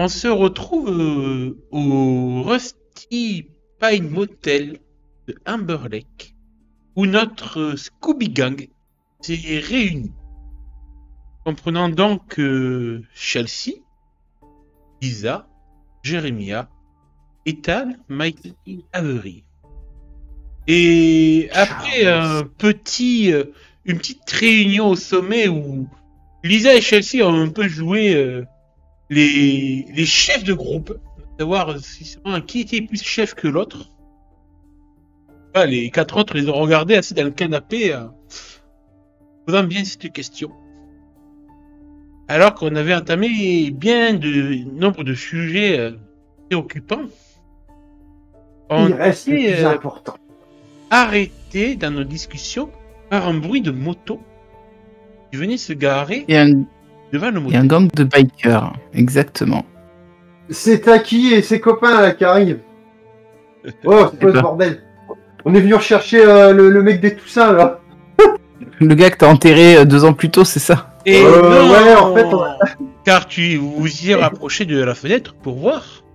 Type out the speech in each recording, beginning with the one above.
On se retrouve au Rusty Pine Motel de Amber Lake, où notre Scooby Gang s'est réunie. Comprenant donc Chelsea, Lisa, Jeremiah, Ethan, Michael et Avery. Et après une petite réunion au sommet où Lisa et Chelsea ont un peu joué les chefs de groupe, savoir qui était plus chef que l'autre. Les 4 autres les ont regardés assis dans le canapé, posant bien cette question. Alors qu'on avait entamé bien de nombre de sujets préoccupants, on était important. Arrêté dans nos discussions par un bruit de moto qui venait se garer devant le motel. Et un gang de bikers, exactement. C'est Taki et ses copains là qui arrivent. Oh, c'est pas ce bordel. On est venu rechercher le mec des Toussins là. Le gars que t'as enterré 2 ans plus tôt, c'est ça? Et non, ouais, en fait, car vous y rapprochez de la fenêtre pour voir.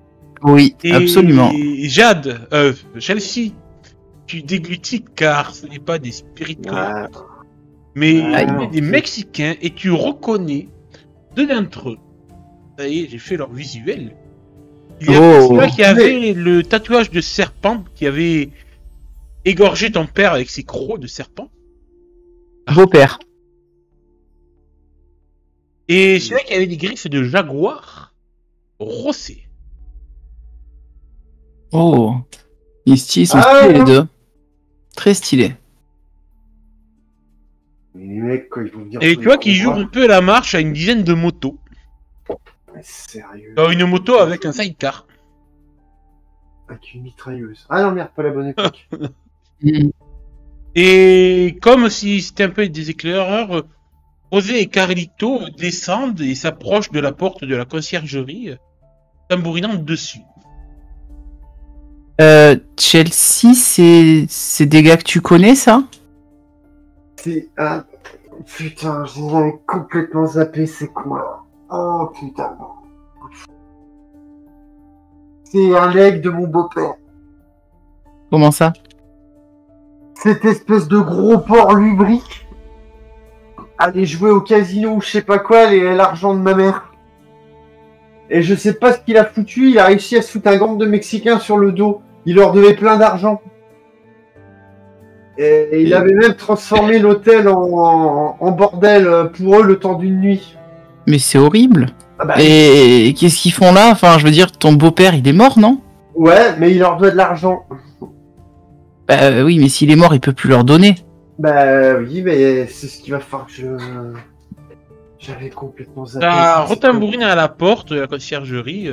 Oui, et absolument. Jade, Chelsea, tu déglutis car ce n'est pas des spirituels, mais des Mexicains, et tu reconnais 2 d'entre eux. Ça y est, j'ai fait leur visuel. Il y a celui qui avait le tatouage de serpent, qui avait égorgé ton père avec ses crocs de serpent. Beau-père. Et celui qui avait des griffes de jaguar rossé. Oh, ils sont stylés les deux. Très stylés. Les mecs, quand ils vont venir. Et tu vois qu'ils jouent un peu la marche à une dizaine de motos. Mais sérieux. Une moto avec un sidecar. Avec une mitrailleuse. Ah non, merde, pas la bonne époque. Et comme si c'était un peu des éclaireurs, Rosé et Carlito descendent et s'approchent de la porte de la conciergerie, tambourinant dessus. Chelsea, c'est des gars que tu connais, ça? C'est un... Putain, je l'avais complètement zappé, c'est quoi? Oh putain. C'est un leg de mon beau-père. Comment ça? Cette espèce de gros porc lubrique allait jouer au casino ou je sais pas quoi, l'argent de ma mère. Et je sais pas ce qu'il a foutu, il a réussi à se foutre un gang de Mexicains sur le dos. Il leur devait plein d'argent. Et il avait même transformé l'hôtel en bordel pour eux le temps d'une nuit. Mais c'est horrible. Ah bah, et qu'est-ce qu'ils font là? Enfin, je veux dire, ton beau-père, il est mort, non? Ouais, mais il leur doit de l'argent. Bah oui, mais s'il est mort, il peut plus leur donner. Bah oui, mais c'est ce qu'il va falloir que J'avais complètement zappé. T'as retambouriné à la porte de la conciergerie.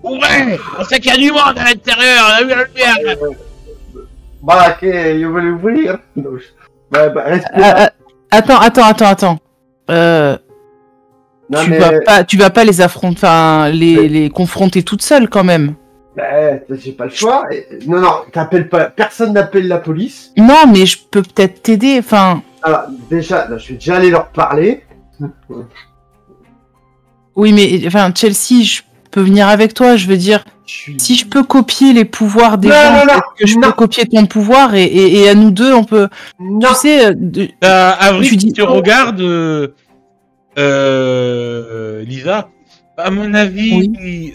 Ouais, on sait qu'il y a du monde à l'intérieur, on a vu la lumière. Bah, ok, il va l'ouvrir. Attends. Non, Tu vas pas les affronter, enfin, les confronter toute seule quand même. Bah, j'ai pas le choix. Non, t'appelles pas. Personne n'appelle la police. Non, mais je peux peut-être t'aider, enfin. Alors, déjà, je vais déjà aller leur parler. Oui, mais enfin, Chelsea, je peux venir avec toi, je veux dire. Si je peux copier les pouvoirs des gens, que je peux copier ton pouvoir et à nous deux, on peut. Non. Tu sais. Avril, tu regardes Lisa. À mon avis, oui.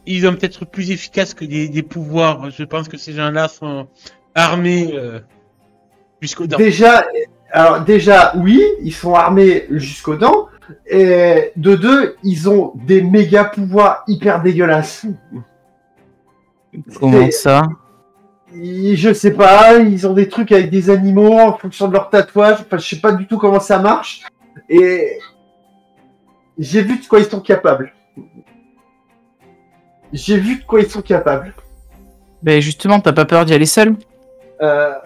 Ils sont peut-être plus efficaces que des pouvoirs. Je pense que ces gens-là sont armés jusqu'aux dents. Déjà, oui, ils sont armés jusqu'aux dents. Et de 2, ils ont des méga pouvoirs hyper dégueulasses. Comment ça? Je sais pas, ils ont des trucs avec des animaux en fonction de leur tatouage. Enfin, je sais pas du tout comment ça marche. Et j'ai vu de quoi ils sont capables. Ben justement, t'as pas peur d'y aller seul? A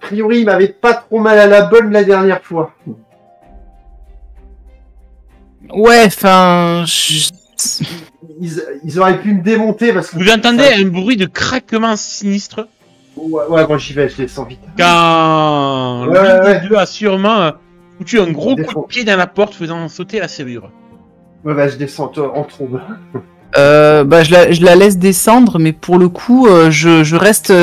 priori, ils m'avaient pas trop mal à la bonne la dernière fois. Ouais, enfin... Ils auraient pu me démonter parce que... Vous entendez un bruit de craquement sinistre? Ouais, bon, j'y vais, je descends vite. Quand l'un des deux a sûrement foutu un gros coup de pied dans la porte faisant sauter la serrure. Ouais, bah je descends en trombe. Je la laisse descendre, mais pour le coup, je reste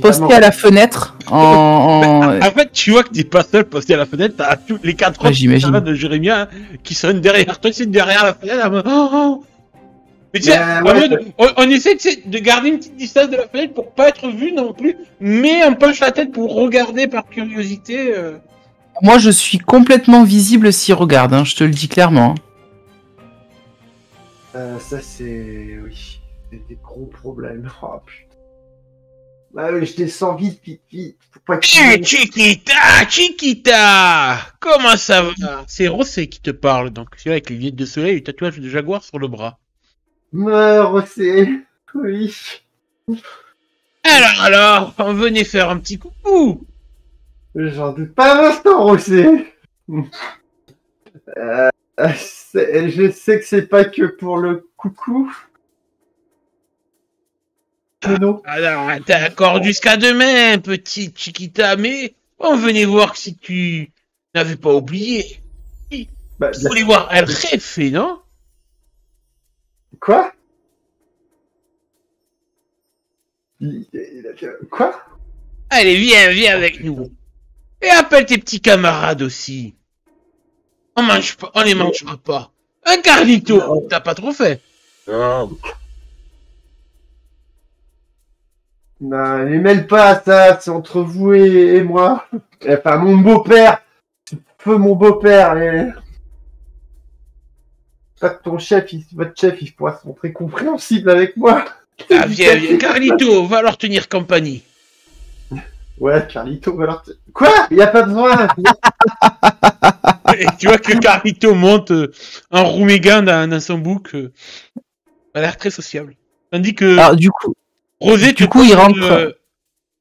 posté à la fenêtre. En fait, tu vois que t'es pas seul posté à la fenêtre, t'as tous les 4 autres j'imagine. de Jérémia hein, qui sont derrière toi, c'est derrière la fenêtre. Mais tu sais, on essaie de garder une petite distance de la fenêtre pour pas être vu non plus, mais on penche la tête pour regarder par curiosité. Moi, je suis complètement visible s'il regarde, hein, je te le dis clairement. Ça, c'est... Oui, c'est des gros problèmes. Oh, putain. Bah oui, je descends vite. Faut pas que... Chiquita! Comment ça va? C'est Rosé qui te parle, donc celui avec les lunettes de soleil et le tatouage de jaguar sur le bras. Rosé, oui. Alors, on venait faire un petit coucou. J'en doute pas un instant, Rosé. Je sais que c'est pas que pour le coucou. Non. Alors, t'as encore jusqu'à demain, petite Chiquita, mais on venait voir si tu n'avais pas oublié. Bah, Tu voulais voir El Jefe, non? Quoi? Quoi? Allez, viens avec nous. Et appelle tes petits camarades aussi. On les mangera pas. Un Carlito, t'as pas trop fait. Non, les mêle pas à ça, c'est entre vous et moi. Enfin, mon beau-père. Feu mon beau-père. Et... Pas que votre chef, il pourra se montrer compréhensible avec moi. Ah, viens, Carlito, va leur tenir compagnie. Ouais, Carlito, va leur... Quoi? Y a pas besoin. Et tu vois que Carlito monte un roumégan dans son bouc. A l'air très sociable. Tandis que... Alors, du coup... Rosé, du coup, il rentre...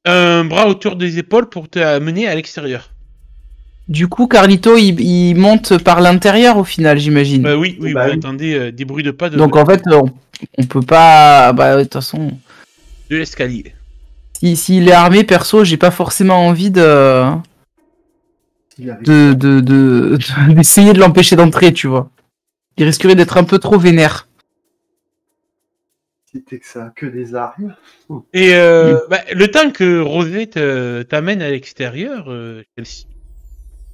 un bras autour des épaules pour te amener à l'extérieur. Du coup, Carlito, il monte par l'intérieur au final, j'imagine. Oui, vous entendez des bruits de pas de... Donc en fait, on peut pas... Bah, de toute façon... De l'escalier. S'il est armé, perso, j'ai pas forcément envie d'essayer de l'empêcher d'entrer, tu vois. Il risquerait d'être un peu trop vénère. C'était que ça, que des armes. Et le temps que Rosé t'amène à l'extérieur, Chelsea,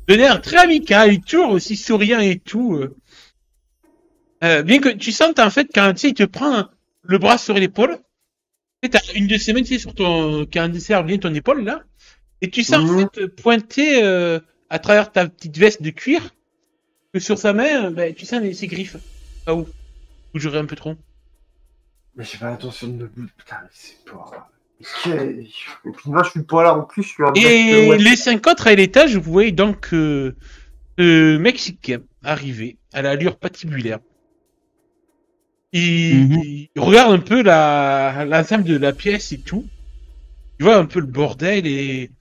de l'air très amical, il est toujours aussi souriant et tout. Bien que tu sentes en fait quand tu sais, il te prend le bras sur l'épaule, tu sais, t'as une de ses mains tu sais, sur ton qui dessert bien ton épaule là, et tu sens en fait pointer à travers ta petite veste de cuir que sur sa main, tu sens ses griffes. Ah où j'aurais un peu trop. Mais j'ai pas l'intention de me... Putain, mais c'est pas... Et puis moi, je suis pas là en plus, je suis un Et les 5 autres à l'étage, vous voyez donc ce Mexicain arriver à l'allure patibulaire. Il regarde un peu l'ensemble de la pièce et tout. Il voit un peu le bordel et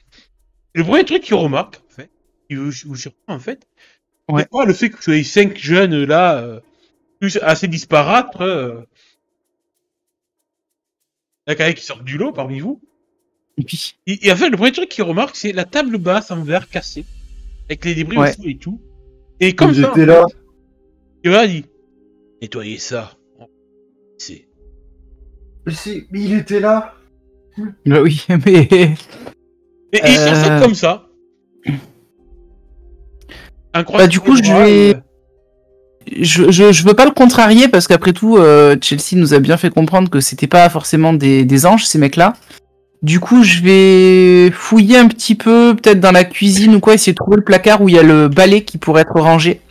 le premier truc qu'il remarque, en fait, où surprend en fait, c'est pas le fait que vous soyez 5 jeunes là, assez disparates. Il y a quelqu'un qui sort du lot parmi vous. Et en fait, le premier truc qu'il remarque, c'est la table basse en verre cassée, avec les débris au sol et tout. Et comme ça, j'étais là. Il va dire, nettoyez ça. C'est. Mais il était là. Bah oui, mais... Et il sort ça comme ça. Bah du coup, je veux pas le contrarier parce qu'après tout, Chelsea nous a bien fait comprendre que c'était pas forcément des anges ces mecs-là. Du coup, je vais fouiller un petit peu, peut-être dans la cuisine ou quoi, essayer de trouver le placard où il y a le balai qui pourrait être rangé.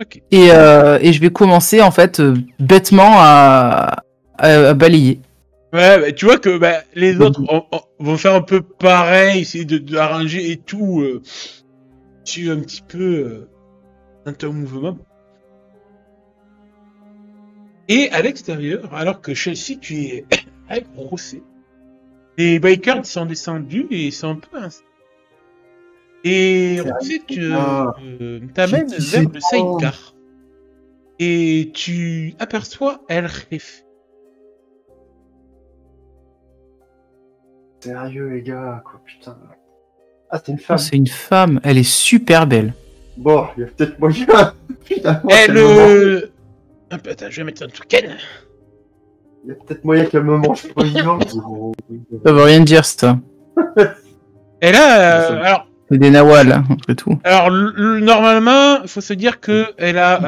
Okay. Et je vais commencer en fait bêtement à balayer. Ouais, bah, tu vois que les autres vont faire un peu pareil, essayer d'arranger et tout. Tu un petit peu dans ton mouvement. Et à l'extérieur, alors que Chelsea, tu es avec Rosé, les bikers sont descendus et sont un peu installés. Et Rosé, tu t'amènes vers le sidecar. Et tu aperçois El Jefe. Sérieux, les gars, quoi, putain. Ah, c'est une femme. C'est une femme, elle est super belle. Bon, il y a peut-être moyen. Finalement, Elle qu'elle me mange. Ah, putain, je vais mettre un token. Il y a peut-être moyen qu'elle me mange pas vivant. Ça veut rien dire, ça. Et là, alors, C'est des nawals, hein, après tout. alors normalement, il faut se dire que elle a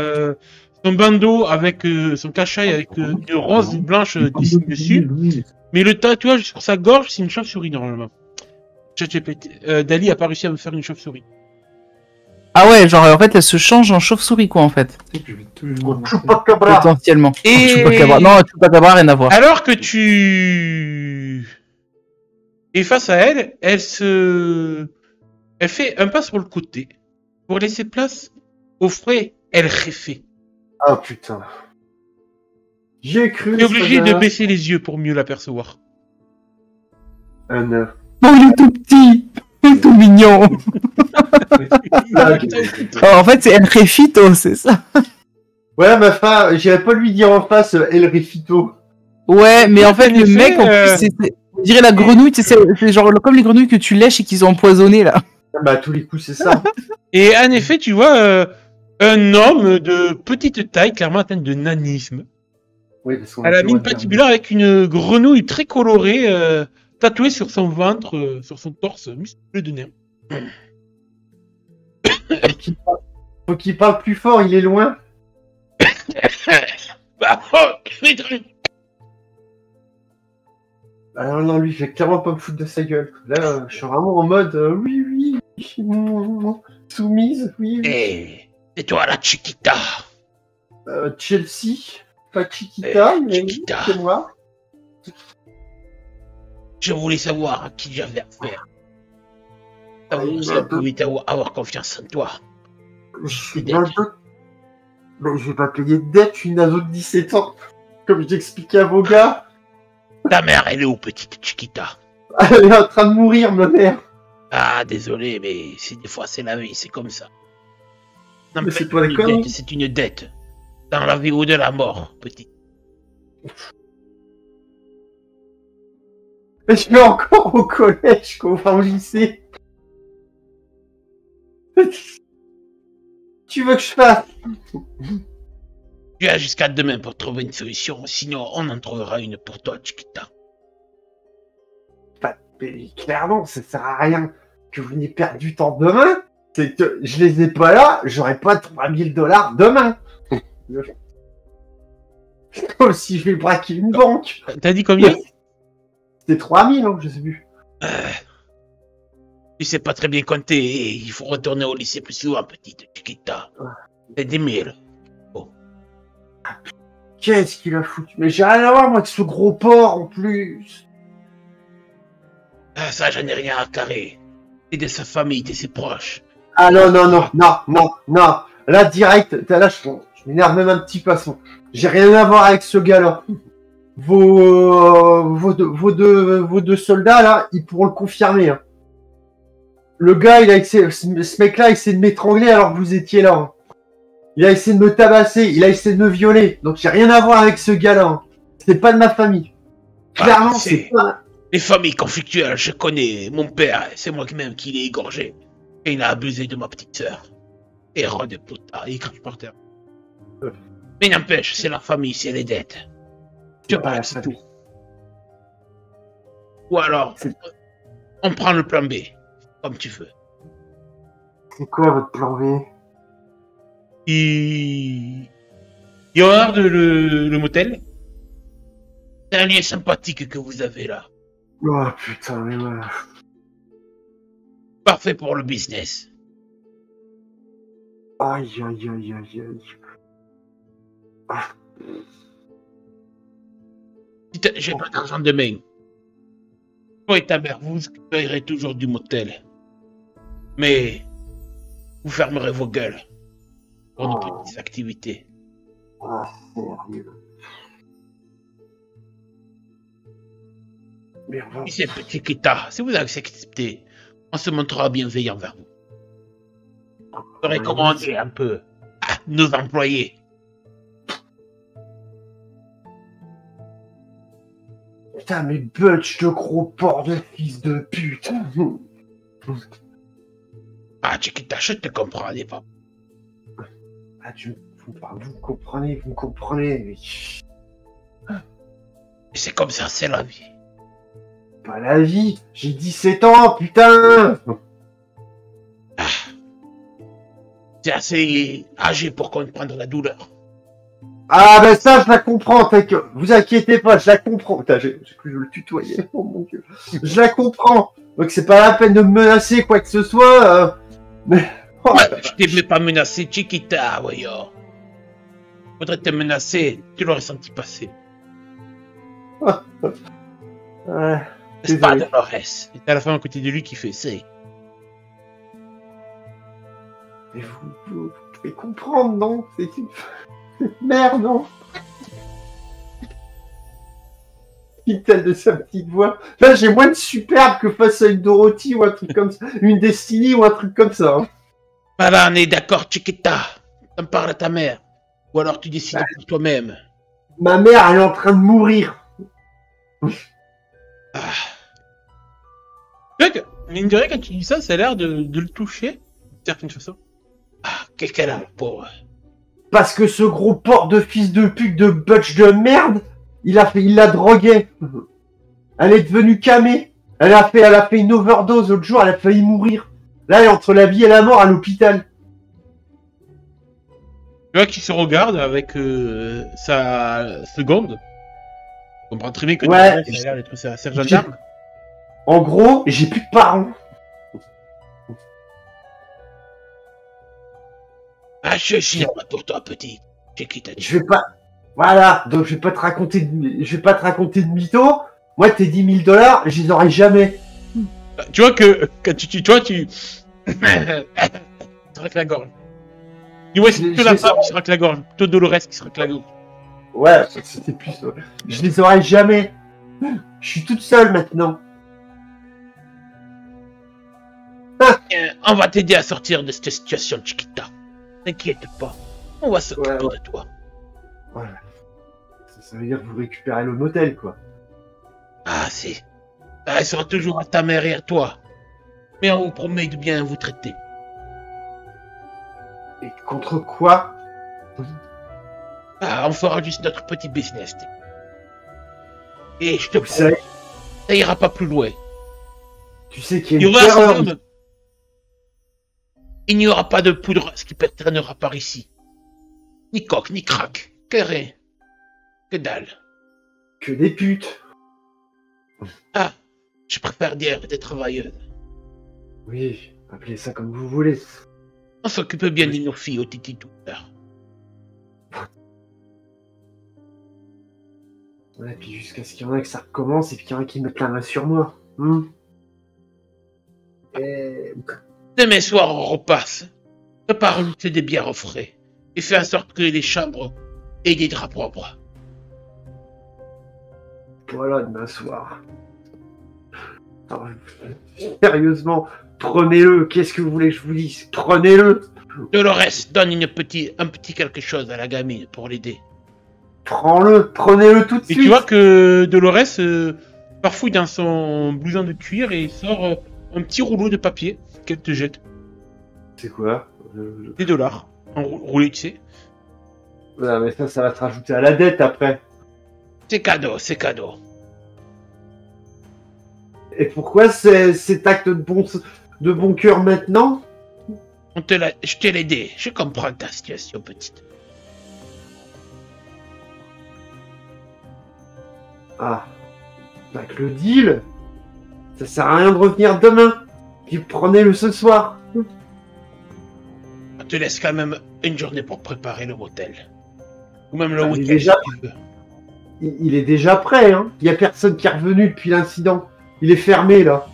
son bandeau avec son cachaï avec une rose blanche dessinée dessus. Mais le tatouage sur sa gorge, c'est une chauve-souris normalement. Dali a pas réussi à me faire une chauve-souris. Ah ouais, genre en fait elle se change en chauve-souris quoi en fait. Chupacabra. Potentiellement. Et- Chupacabra. Non, Chupacabra, rien à voir. Alors que tu es face à elle, elle fait un pas sur le côté pour laisser place au frais El Jefe. Ah putain. J'ai cru. Tu es obligé ça de va. baisser les yeux pour mieux l'apercevoir. Un œuf. Oh, il est tout petit. Il est tout mignon. Oh, en fait c'est El Refito, c'est ça. Ouais, ma femme, j'irais pas lui dire en face El Refito. Ouais, mais en fait En le effet, mec, en plus, on dirait la grenouille, tu sais, c'est genre comme les grenouilles que tu lèches et qu'ils ont empoisonnées là. Bah, à tous les coups, c'est ça. Et en effet, tu vois un homme de petite taille, clairement atteint de nanisme, Oui, parce qu'on à la plus le mine droit de dire. patibulaire avec une grenouille très colorée tatouée sur son ventre, sur son torse musculeux de nerfs. Faut qu'il parle plus fort, il est loin. Bah, oh, Alors non, lui, je vais clairement pas me foutre de sa gueule. Là, je suis vraiment en mode oui, oui, soumise, oui, oui. hey, c'est toi la Chiquita. Chelsea, pas Chiquita, mais Chiquita. c'est moi. Je voulais savoir à qui j'avais affaire. Ah, Ça pouvait avoir confiance en toi. Je suis dans le doute. Mais je vais pas payer de dette, je suis une ado de 17 ans. Comme je t'expliquais à vos gars, Ta mère, elle est où, petite Chiquita? elle est en train de mourir, ma mère. Ah, désolé, mais des fois c'est la vie, c'est comme ça. Non, Mais c'est toi les conneries. c'est une dette. Dans la vie ou de la mort, petit. Mais je suis encore au collège, quoi, enfin au lycée. Tu veux que je fasse? Tu as jusqu'à demain pour trouver une solution, sinon on en trouvera une pour toi, Chiquita. Mais clairement, ça sert à rien que vous n'ayez perdu du temps demain. C'est que je les ai pas là, j'aurai pas 3000 $ demain. Comme si je vais braquer une banque. T'as dit combien? C'était 3000, hein, je sais plus. Tu sais pas très bien compter, et il faut retourner au lycée plus souvent, petite Chiquita. C'est 10 000. Qu'est-ce qu'il a foutu? Mais j'ai rien à voir, moi, avec ce gros porc, en plus. Ah, ça, j'en ai rien à carrer. T'es de sa famille, t'es ses proches. Ah non, non, non, non, non, non. Là, direct, là, je m'énerve même un petit passant. J'ai rien à voir avec ce gars-là. Vos deux soldats, là, ils pourront le confirmer. Hein. Le gars, ce mec-là, il essaie de m'étrangler alors que vous étiez là. Hein. Il a essayé de me tabasser, il a essayé de me violer. Donc, j'ai rien à voir avec ce gars-là. Hein. C'est pas de ma famille. Clairement, c'est pas... Les familles conflictuelles, je connais. Mon père, c'est moi-même qui l'ai égorgé. Et il a abusé de ma petite sœur. Héros de putain, il crache par terre. Mais n'empêche, c'est la famille, c'est les dettes. Tu pas la vois, c'est famille. tout. Ou alors, on prend le plan B. Comme tu veux. C'est quoi votre plan B? Il regarde le motel. C'est un lien sympathique que vous avez là. Oh putain, mais ouais. Parfait pour le business. Aïe, aïe, aïe, aïe, aïe. Ah. J'ai pas d'argent demain. Toi et ta mère, vous paierez toujours du motel. Mais vous fermerez vos gueules pour nos petites activités. Ah, sérieux. Merde. Et c'est petit Kita, si vous acceptez, on se montrera bienveillant vers vous. Vous aurez commandé un peu à nos employés. Putain, mais Butch, de gros porc de fils de pute. Ah, Chiquita, je te comprends, n'est pas. Vous comprenez, vous comprenez. Mais C'est comme ça, c'est la vie. pas la vie. J'ai 17 ans, putain. C'est assez âgé pour comprendre la douleur. Ah ben ça, je la comprends. Vous inquiétez pas, je la comprends. Putain, j'ai cru que je le tutoyais. Oh mon dieu. Je la comprends. Donc c'est pas la peine de me menacer quoi que ce soit. Mais... Oh, Je t'ai même pas menacé, Chiquita, voyons. Faudrait te menacer, tu l'aurais senti passer. C'est pas désolé. Dolores. Et t'as la femme à côté de lui qui fait c'est. Mais vous pouvez comprendre, non? C'est une merde, non? Telle de sa petite voix. Là, j'ai moins de superbe que face à une Dorothy ou un truc comme ça. Une Destiny ou un truc comme ça. Hein. Voilà, on est d'accord, Chiquita. T'en parles à ta mère. Ou alors tu décides pour toi-même. Ma mère, elle est en train de mourir. Ah. Tu vois que, mine de rien, quand tu dis ça, ça a l'air de le toucher, d'une certaine façon. Ah, qu'est-ce qu'elle a, le pauvre. Parce que ce gros porc de fils de pute de butch de merde, il l'a drogué. Elle est devenue camée. Elle a fait une overdose l'autre jour, elle a failli mourir. Là, elle est entre la vie et la mort à l'hôpital. Tu vois qu'il se regarde avec sa seconde. On comprend très bien que Ouais, Dolores, ça a l'air d'être sa sergent d'armes. En gros, j'ai plus de parents. Ah, je suis là pour toi, petit. Chiquita. Je vais pas. Voilà, donc je vais pas te raconter de mytho. Moi, tes 10 000 $, je les aurai jamais. Tu vois que quand tu vois, tu se racle la gorge. Tu vois, c'est plutôt la femme qui se racle la gorge, plutôt Dolores qui se racle la gorge. Ouais, c'était plus ça. Je les aurai jamais. Je suis toute seule maintenant. On va t'aider à sortir de cette situation, Chiquita. T'inquiète pas, on va s'occuper Ouais. de toi. Voilà. Ça veut dire que vous récupérez le motel, quoi. Ah, si. Ah, elle sera toujours à ta mère et à toi. Mais on vous promet de bien vous traiter. Et contre quoi? Ah, on fera juste notre petit business. Et je te Vous promets, savez, ça ira pas plus loin. tu sais qu'il Il y y a une aura terreur. quand même. Il n'y aura pas de poudre qui traînera par ici. Ni coque, ni crack. Que rien. Que dalle. Que des putes. Ah, je préfère dire des travailleuses. Oui, appelez ça comme vous voulez. On s'occupe bien de nos filles au titi tout à l'heure. Ouais, puis jusqu'à ce qu'il y en a que ça recommence et puis qu'il y en a qui mettent la main sur moi. Et... Demain soir, on repasse. Prépare-nous des bières au frais. Et fais en sorte que les chambres aient des draps propres. Voilà, demain soir. Alors, sérieusement, prenez-le. Qu'est-ce que vous voulez que je vous dise? Prenez-le. Dolores, donne un petit quelque chose à la gamine pour l'aider. Prends-le. Prenez-le tout de Et suite. tu vois que Dolores farfouille dans son blouson de cuir et sort un petit rouleau de papier qu'elle te jette. C'est quoi? Des dollars. En roulé, tu sais. Non, mais ça va te rajouter à la dette après. C'est cadeau, c'est cadeau. Et pourquoi cet acte de bon cœur maintenant? Je t'ai aidé. Je comprends ta situation, petite. Ah. Avec le deal, ça sert à rien de revenir demain. Puis prenez-le ce soir. On te laisse quand même une journée pour préparer le motel. Ou même le Ah, week-end, déjà- si tu veux. Il est déjà prêt, hein. Il y a personne qui est revenu depuis l'incident. Il est fermé, là.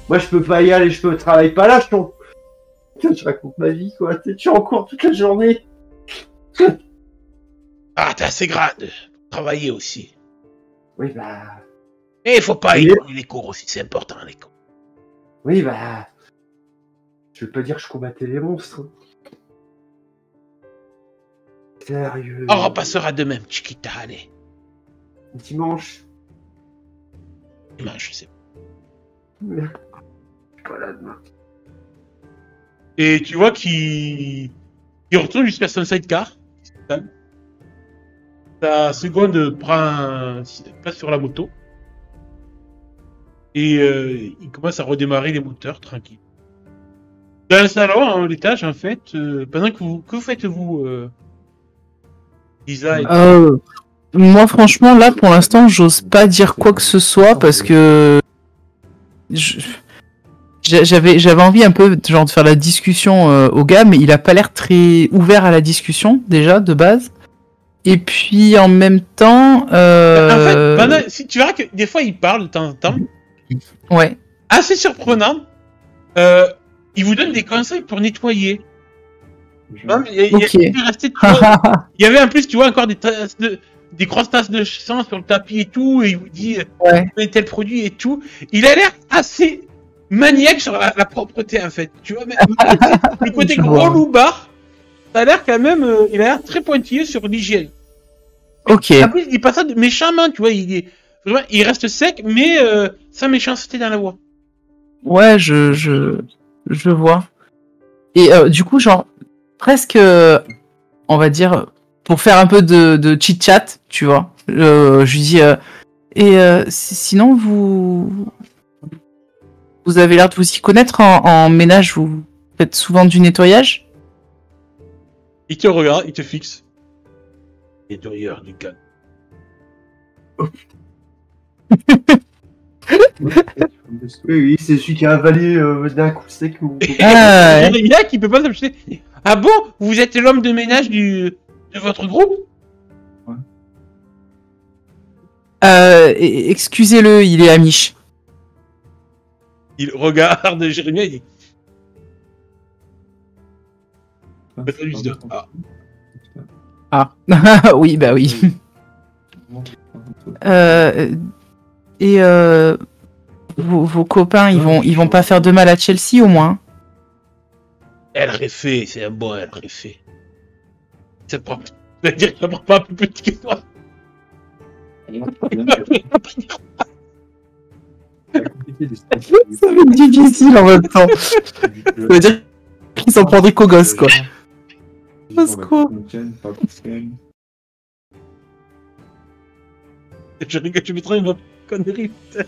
Moi, je peux pas y aller, je travaille pas là, Putain, je raconte ma vie, quoi. Tu es en cours toute la journée. Ah, t'es assez grande pour travailler aussi. Oui, bah... Et il faut pas Oui. ignorer les cours aussi, c'est important, les cours. Oui, bah... Je veux pas dire que je combattais les monstres. Hein. Sérieux. On repassera demain, Chiquita, allez. Dimanche. Dimanche, je sais. Je suis pas là demain. Et tu vois qu'il Il retourne jusqu'à son sidecar. Sa seconde passe sur la moto. Et il commence à redémarrer les moteurs tranquille. Dans le salon, à l'étage, en fait, pendant que vous faites-vous, Lisa et... Moi, franchement, là, pour l'instant, j'ose pas dire quoi que ce soit parce que j'avais envie un peu genre de faire la discussion au gars, mais il a pas l'air très ouvert à la discussion déjà de base. Et puis en même temps, En fait, si tu verras que des fois il parle de temps en temps. Ouais. Assez surprenant. Il vous donne des conseils pour nettoyer. Non, Il y avait en plus, tu vois, encore des grosses tasses de sang sur le tapis et tout, et il vous dit tel produit et tout. Il a l'air assez maniaque sur la propreté en fait. Tu vois, mais le côté gros loupard, ça a l'air quand même, il a l'air très pointilleux sur l'hygiène. Ok. En plus, il dit pas ça méchamment, tu vois, il reste sec, mais sans méchanceté dans la voix. Ouais, je vois. Et du coup, genre, presque, on va dire, pour faire un peu de chit-chat, tu vois, je lui dis, sinon, vous avez l'air de vous y connaître en ménage, vous faites souvent du nettoyage? Il te regarde, il te fixe. Nettoyeur du gang. Oui, c'est celui qui a avalé d'un coup sec. Jérémia qui peut pas s'acheter. Ah bon? Vous êtes l'homme de ménage de votre groupe? Excusez-le, il est amiche. Il regarde Jérémia et dit. Ah, oui, bah oui. Vos copains, ils vont pas faire de mal à Chelsea au moins? Elle réfait, c'est un bon elle réfait. Ça prend. Ça veut dire que ça prend pas plus petit que toi. Ça va être difficile en même temps. Ça veut dire qu'ils s'en prendraient qu'aux gosses, quoi. Je rigole, tu mettras une connerie, putain.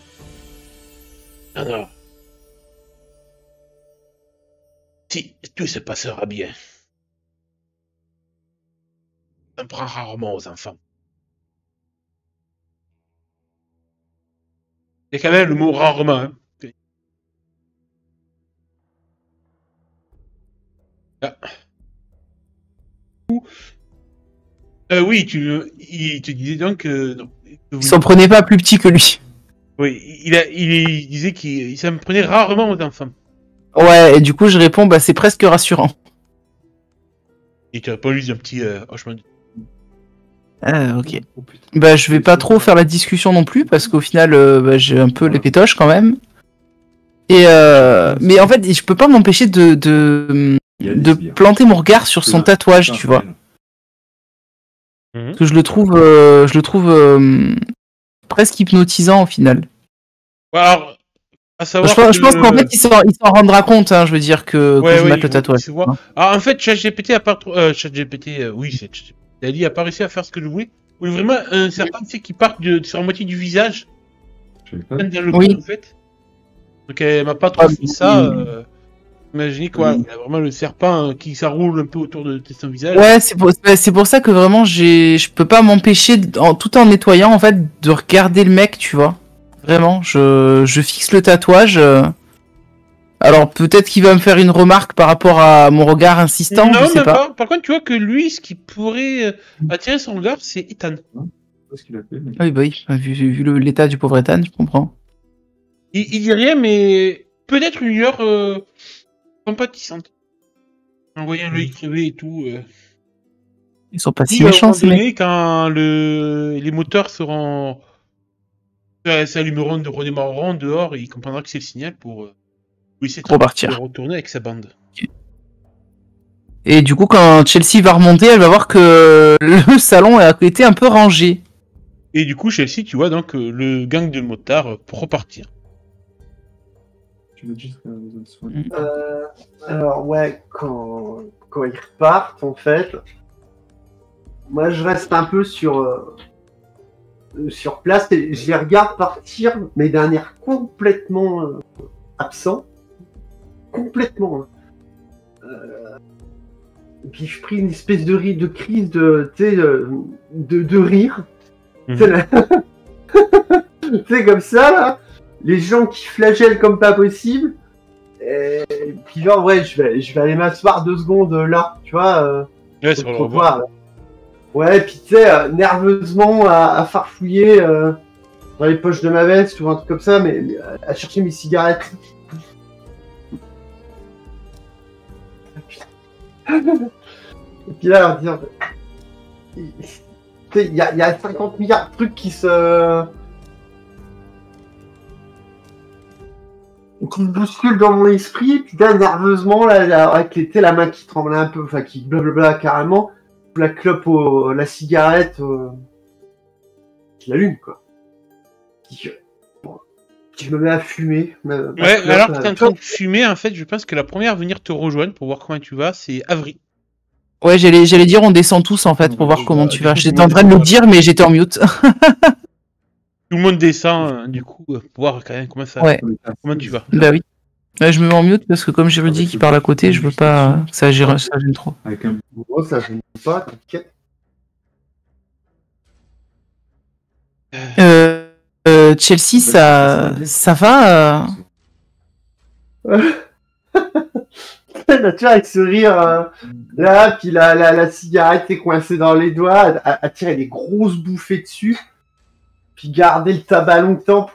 Non. Si, tout se passera bien. On prend rarement aux enfants. Il y a quand même le mot rarement, hein. Ah. Oui, il te disait donc que... Il s'en prenait pas plus petit que lui. Oui, il disait qu'il s'en prenait rarement aux enfants. Ouais, et du coup je réponds, bah c'est presque rassurant. Et tu réponds lui un petit hochement. Ok. Bah je vais pas trop faire la discussion non plus, parce qu'au final bah, j'ai un peu les pétoches quand même. Et mais en fait, je peux pas m'empêcher de planter mon regard sur son tatouage, tu vois. Parce que je le trouve presque hypnotisant au final. Alors, à savoir je pense qu'en fait il s'en rendra compte, hein, je veux dire que je mette le tatouage. Alors en fait, ChatGPT a pas Dali a pas réussi à faire ce que je voulais. Oui, vraiment un serpent qui part sur la moitié du visage. Dans le cou, en fait. Donc elle m'a pas trop fait ça. Imaginez quoi, il y a vraiment le serpent qui s'enroule un peu autour de son visage. Ouais, c'est pour ça que vraiment je peux pas m'empêcher, tout en nettoyant en fait, de regarder le mec, tu vois. Vraiment, je fixe le tatouage. Alors peut-être qu'il va me faire une remarque par rapport à mon regard insistant, non, je sais pas. Par contre, tu vois que lui, ce qui pourrait attirer son regard, c'est Ethan. Oui, bah oui, vu l'état du pauvre Ethan, je comprends. Il dit rien, mais peut-être une lueur compatissante. En voyant l'œil crevé et tout. Ils sont pas si méchants, ces mecs. Quand les moteurs seront... s'allumeront, redémarreront dehors, et il comprendra que c'est le signal pour partir. De retourner avec sa bande. Et du coup, quand Chelsea va remonter, elle va voir que le salon a été un peu rangé. Et du coup, Chelsea, tu vois donc le gang de motards pour repartir. Alors ouais, quand quand ils repartent, en fait, moi je reste un peu sur place et je les regarde partir, mais d'un air complètement absent. Complètement. Hein. Et puis je pris une espèce de crise de rire. Tu sais, comme ça, là, les gens qui flagellent comme pas possible. Et puis genre, ouais, je vais aller m'asseoir 2 secondes là, tu vois. Ouais, sur le revoir. Ouais, puis tu sais, nerveusement à farfouiller dans les poches de ma veste ou un truc comme ça, mais à chercher mes cigarettes. Et puis là, on dit, il y a 50 milliards de trucs qui me bousculent dans mon esprit, et puis là, nerveusement, là, avec la main qui tremblait un peu, enfin, qui blablabla carrément, la clope, la cigarette, je l'allume, quoi. Je me mets à fumer. Ouais, alors que t'es en train de fumer, en fait, je pense que la première à venir te rejoindre pour voir comment tu vas, c'est Avril. Ouais, j'allais dire on descend tous en fait pour voir comment tu vas. J'étais en train de le dire mais j'étais en mute. Tout le monde descend, du coup, pour voir quand même comment ça. Ouais. Comment tu vas. Bah oui. Ouais, je me mets en mute parce que comme j'ai dit qu'il parle à côté, je veux pas ça gêne trop. Oh, ça gêne pas, t'inquiète. Chelsea, ça va Là, tu vois, avec ce rire, là, puis la cigarette est coincée dans les doigts, à tirer des grosses bouffées dessus, puis garder le tabac longtemps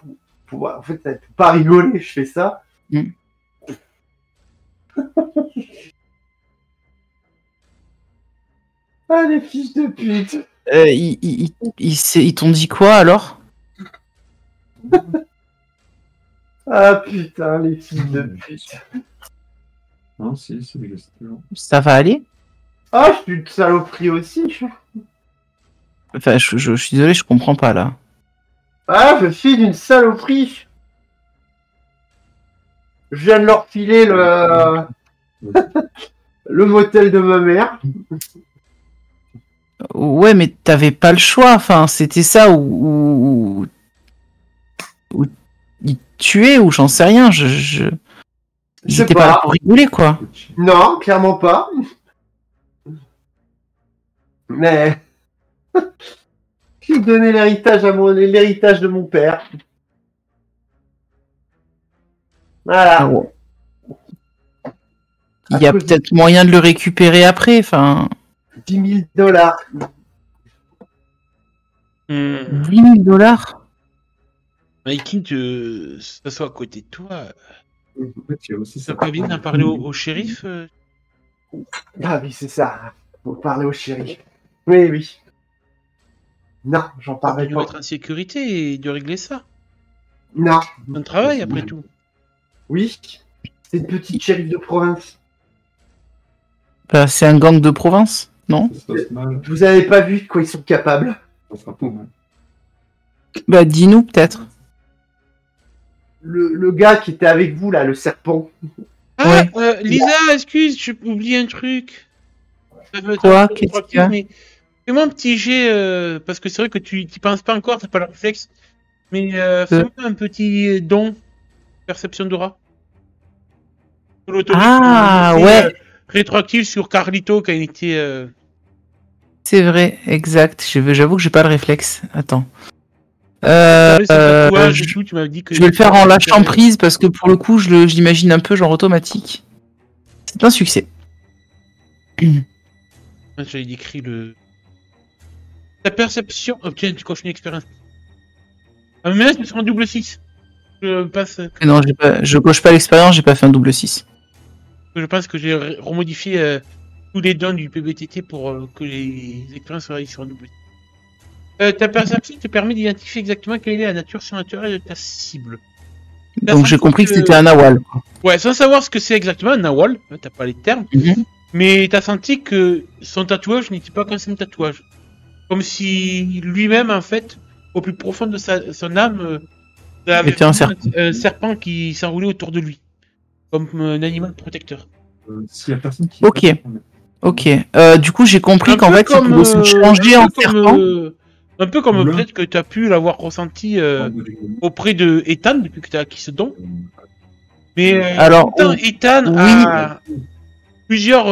pour en fait, ça peut pas rigoler, je fais ça. Ah, les fils de pute. Ils t'ont dit quoi alors? Ah putain, les fils de pute. Non, c'est Ça va aller? Ah, je suis une saloperie aussi. Enfin, je suis désolé, je comprends pas là. Ah, je suis d'une saloperie. Je viens de leur filer le motel de ma mère. Ouais, mais t'avais pas le choix. Enfin, c'était ça ou ils tuaient ou j'en sais rien. J'étais pas là pour rigoler quoi. Non, clairement pas. Mais j'ai donné l'héritage de mon père. Voilà. Ah ouais. Il y a peut-être moyen de le récupérer après. Enfin. $10,000. $10,000. Mikey, ça soit à côté de toi. Ça pas bien d'en parler au shérif Ah oui, c'est ça. Faut parler au shérif. Oui, oui. Non, j'en parlerai pas. pas. Être en sécurité et de régler ça. Non. Un travail après tout. Oui. C'est une petite shérif de province. Bah, c'est un gang de province, non? Vous avez pas vu de quoi ils sont capables? Bah, dis-nous peut-être. Le gars qui était avec vous là, le serpent. Ah, ouais. Lisa, excuse, j'ai oublié un truc. Quoi? Qu'est-ce qu'il y a? Fais-moi un petit jet, parce que c'est vrai que tu penses pas encore, t'as pas le réflexe. Mais fais-moi un petit don, perception d'aura. Ah, ouais. Rétroactif sur Carlito qui a été... C'est vrai, exact. J'avoue que j'ai pas le réflexe. Attends. Je vais le faire en lâchant prise parce que pour le coup, je l'imagine un peu genre automatique. C'est un succès. J'avais décrit le... Ta perception... Oh tiens, tu coches une expérience. Ah mais là, c'est sur un double 6. Je passe... Non, je coche pas l'expérience, j'ai pas fait un double 6. Je pense que j'ai remodifié tous les dons du PBTT pour que les expériences soient sur un double 6. Ta perception te permet d'identifier exactement quelle est la nature surnaturelle de ta cible. Donc j'ai compris que c'était un Nawal. Ouais, sans savoir ce que c'est exactement un Nawal, t'as pas les termes, mais t'as senti que son tatouage n'était pas qu'un simple tatouage. Comme si lui-même, en fait, au plus profond de son âme, avait un serpent qui s'enroulait autour de lui, comme un animal protecteur. Ok. Ok. Du coup, j'ai compris Un qu'en peu fait, il comme, pouvait se changer un en peu comme, serpent. un peu comme Oula. peut-être que tu as pu l'avoir ressenti auprès de Ethan depuis que tu as acquis ce don. Mais Alors, Ethan oui. a plusieurs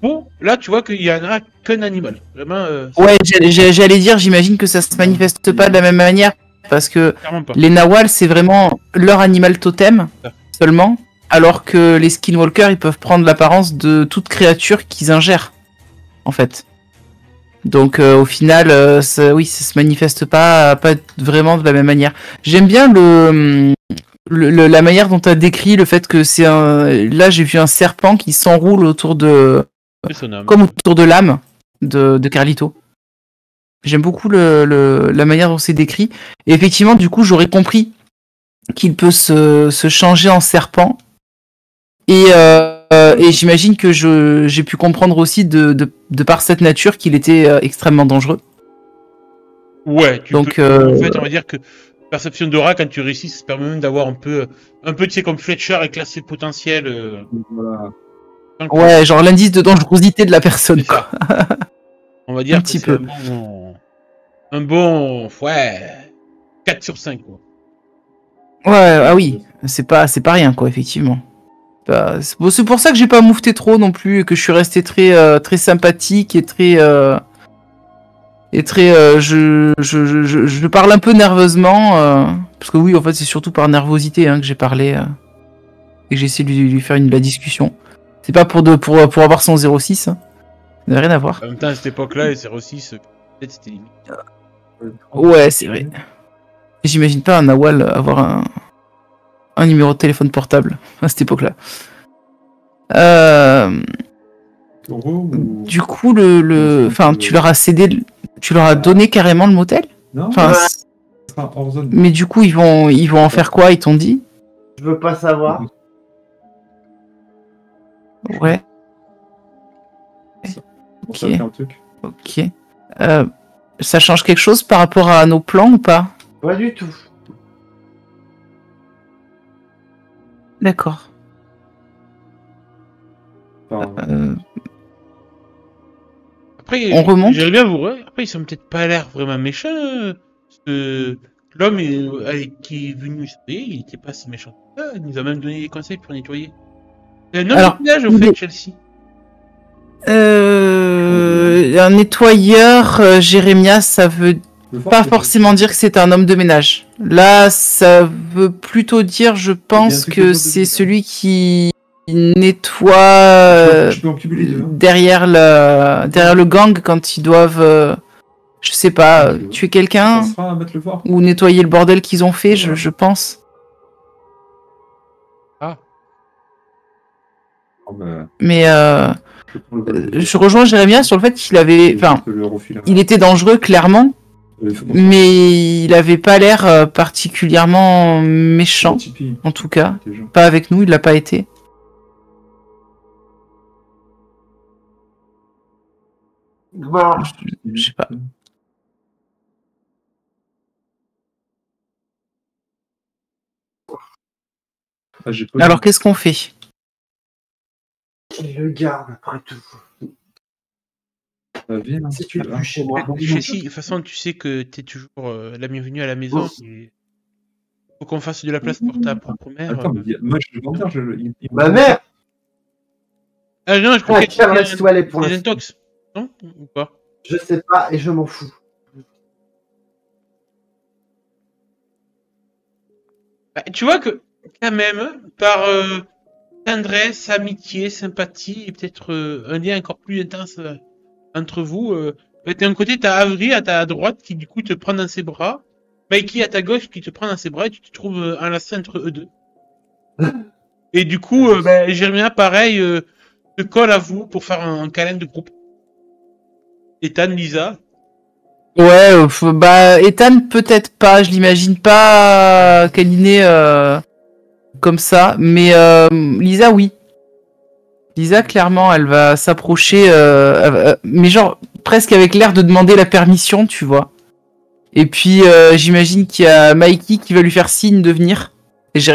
peaux. Là, tu vois qu'il y en a qu'un animal. Vraiment, Ouais, j'allais dire, j'imagine que ça se manifeste pas de la même manière parce que clairement pas. les Nawals, c'est vraiment leur animal totem Ah. seulement, alors que les Skinwalkers, ils peuvent prendre l'apparence de toute créature qu'ils ingèrent, en fait. Donc au final, oui, ça se manifeste pas vraiment de la même manière. J'aime bien la manière dont tu as décrit le fait que c'est un. Là, j'ai vu un serpent qui s'enroule autour C'est son âme. comme autour de l'âme de Carlito. J'aime beaucoup la manière dont c'est décrit. Et effectivement, du coup, j'aurais compris qu'il peut se changer en serpent. Et j'imagine que j'ai pu comprendre aussi de par cette nature qu'il était extrêmement dangereux. Ouais, Donc, en fait, on va dire que perception d'aura, quand tu réussis, ça te permet même d'avoir un peu, tu sais, comme Fletcher avec classé potentiel. Voilà. Ouais, genre l'indice de dangerosité de la personne, C'est ça. quoi. On va dire Un que petit c'est peu. un bon, ouais, 4 sur 5, quoi. Ouais, ah oui, c'est pas rien, quoi, effectivement. C'est pour ça que j'ai pas moufté trop non plus, et que je suis resté très sympathique et je parle un peu nerveusement, parce que oui, en fait, c'est surtout par nervosité que j'ai parlé, et que j'ai essayé de lui faire la discussion. C'est pas pour avoir son 06, hein. Ça n'a rien à voir. En même temps, à cette époque-là, les 06, peut-être c'était limite. Ouais, c'est vrai. Et j'imagine pas un Nawal avoir un numéro de téléphone portable à cette époque-là. Taureau ou... Du coup, enfin, tu leur as donné carrément le motel. Non, Enfin, c'est pas hors zone. mais du coup, ils vont en faire quoi? Ils t'ont dit? Je veux pas savoir. Ouais. Pour ça, faire un truc. Ok. Ça change quelque chose par rapport à nos plans ou pas? Pas du tout. D'accord. Enfin, Après, On remonte. j'aimerais bien vous. Après, ils sont peut-être pas l'air vraiment méchants. L'homme qui est venu, il était pas si méchant. Il nous a même donné des conseils pour nettoyer. C'est un homme Alors, de ménage, au fait, Chelsea. Un nettoyeur, Jérémia, ça veut le fort, pas c'est- forcément dire que c'est un homme de ménage. Là, ça veut plutôt dire, je pense, truc que de c'est ménage. celui qui nettoie Je peux en cumuler deux. hein. derrière le gang quand ils doivent, je sais pas, tuer quelqu'un Ça sera à mettre le fort. ou nettoyer le bordel qu'ils ont fait, je pense. Ah. Oh, bah, Mais je prends le- je rejoins Jérémia sur le fait qu'il avait, enfin, Je le refile. il était dangereux clairement, Il faut qu'on mais il avait pas l'air particulièrement méchant, Tipeee, en tout cas. déjà. Pas avec nous, il l'a pas été. Bah, Je sais pas. Ah, j'ai pas Alors qu'est-ce qu'on fait? il le garde après tout. Viens, Si tu là. l'as plus chez moi. Chelsea, de toute façon, tu sais que t'es toujours la bienvenue à la maison. Et faut qu'on fasse de la place pour ta propre mère. Attends, mais moi je vais mentir, Ma mère. Ah non, je crois Ah, tiens, laisse-toi aller pour des l'instant. intox. Non ou pas? Je sais pas et je m'en fous. Bah, tu vois que, quand même, par tendresse, amitié, sympathie, et peut-être un lien encore plus intense entre vous, d'un côté, t'as Avery à ta droite qui, du coup, te prend dans ses bras, Mikey à ta gauche qui te prend dans ses bras et tu te trouves enlacé entre eux deux. Et du coup, Jérémia, pareil, te colle à vous pour faire un câlin de groupe. Ethan, Lisa. Ouais, bah Ethan peut-être pas, je l'imagine pas câliner comme ça, mais Lisa oui. Lisa clairement, elle va s'approcher, mais genre presque avec l'air de demander la permission, tu vois. Et puis j'imagine qu'il y a Mikey qui va lui faire signe de venir,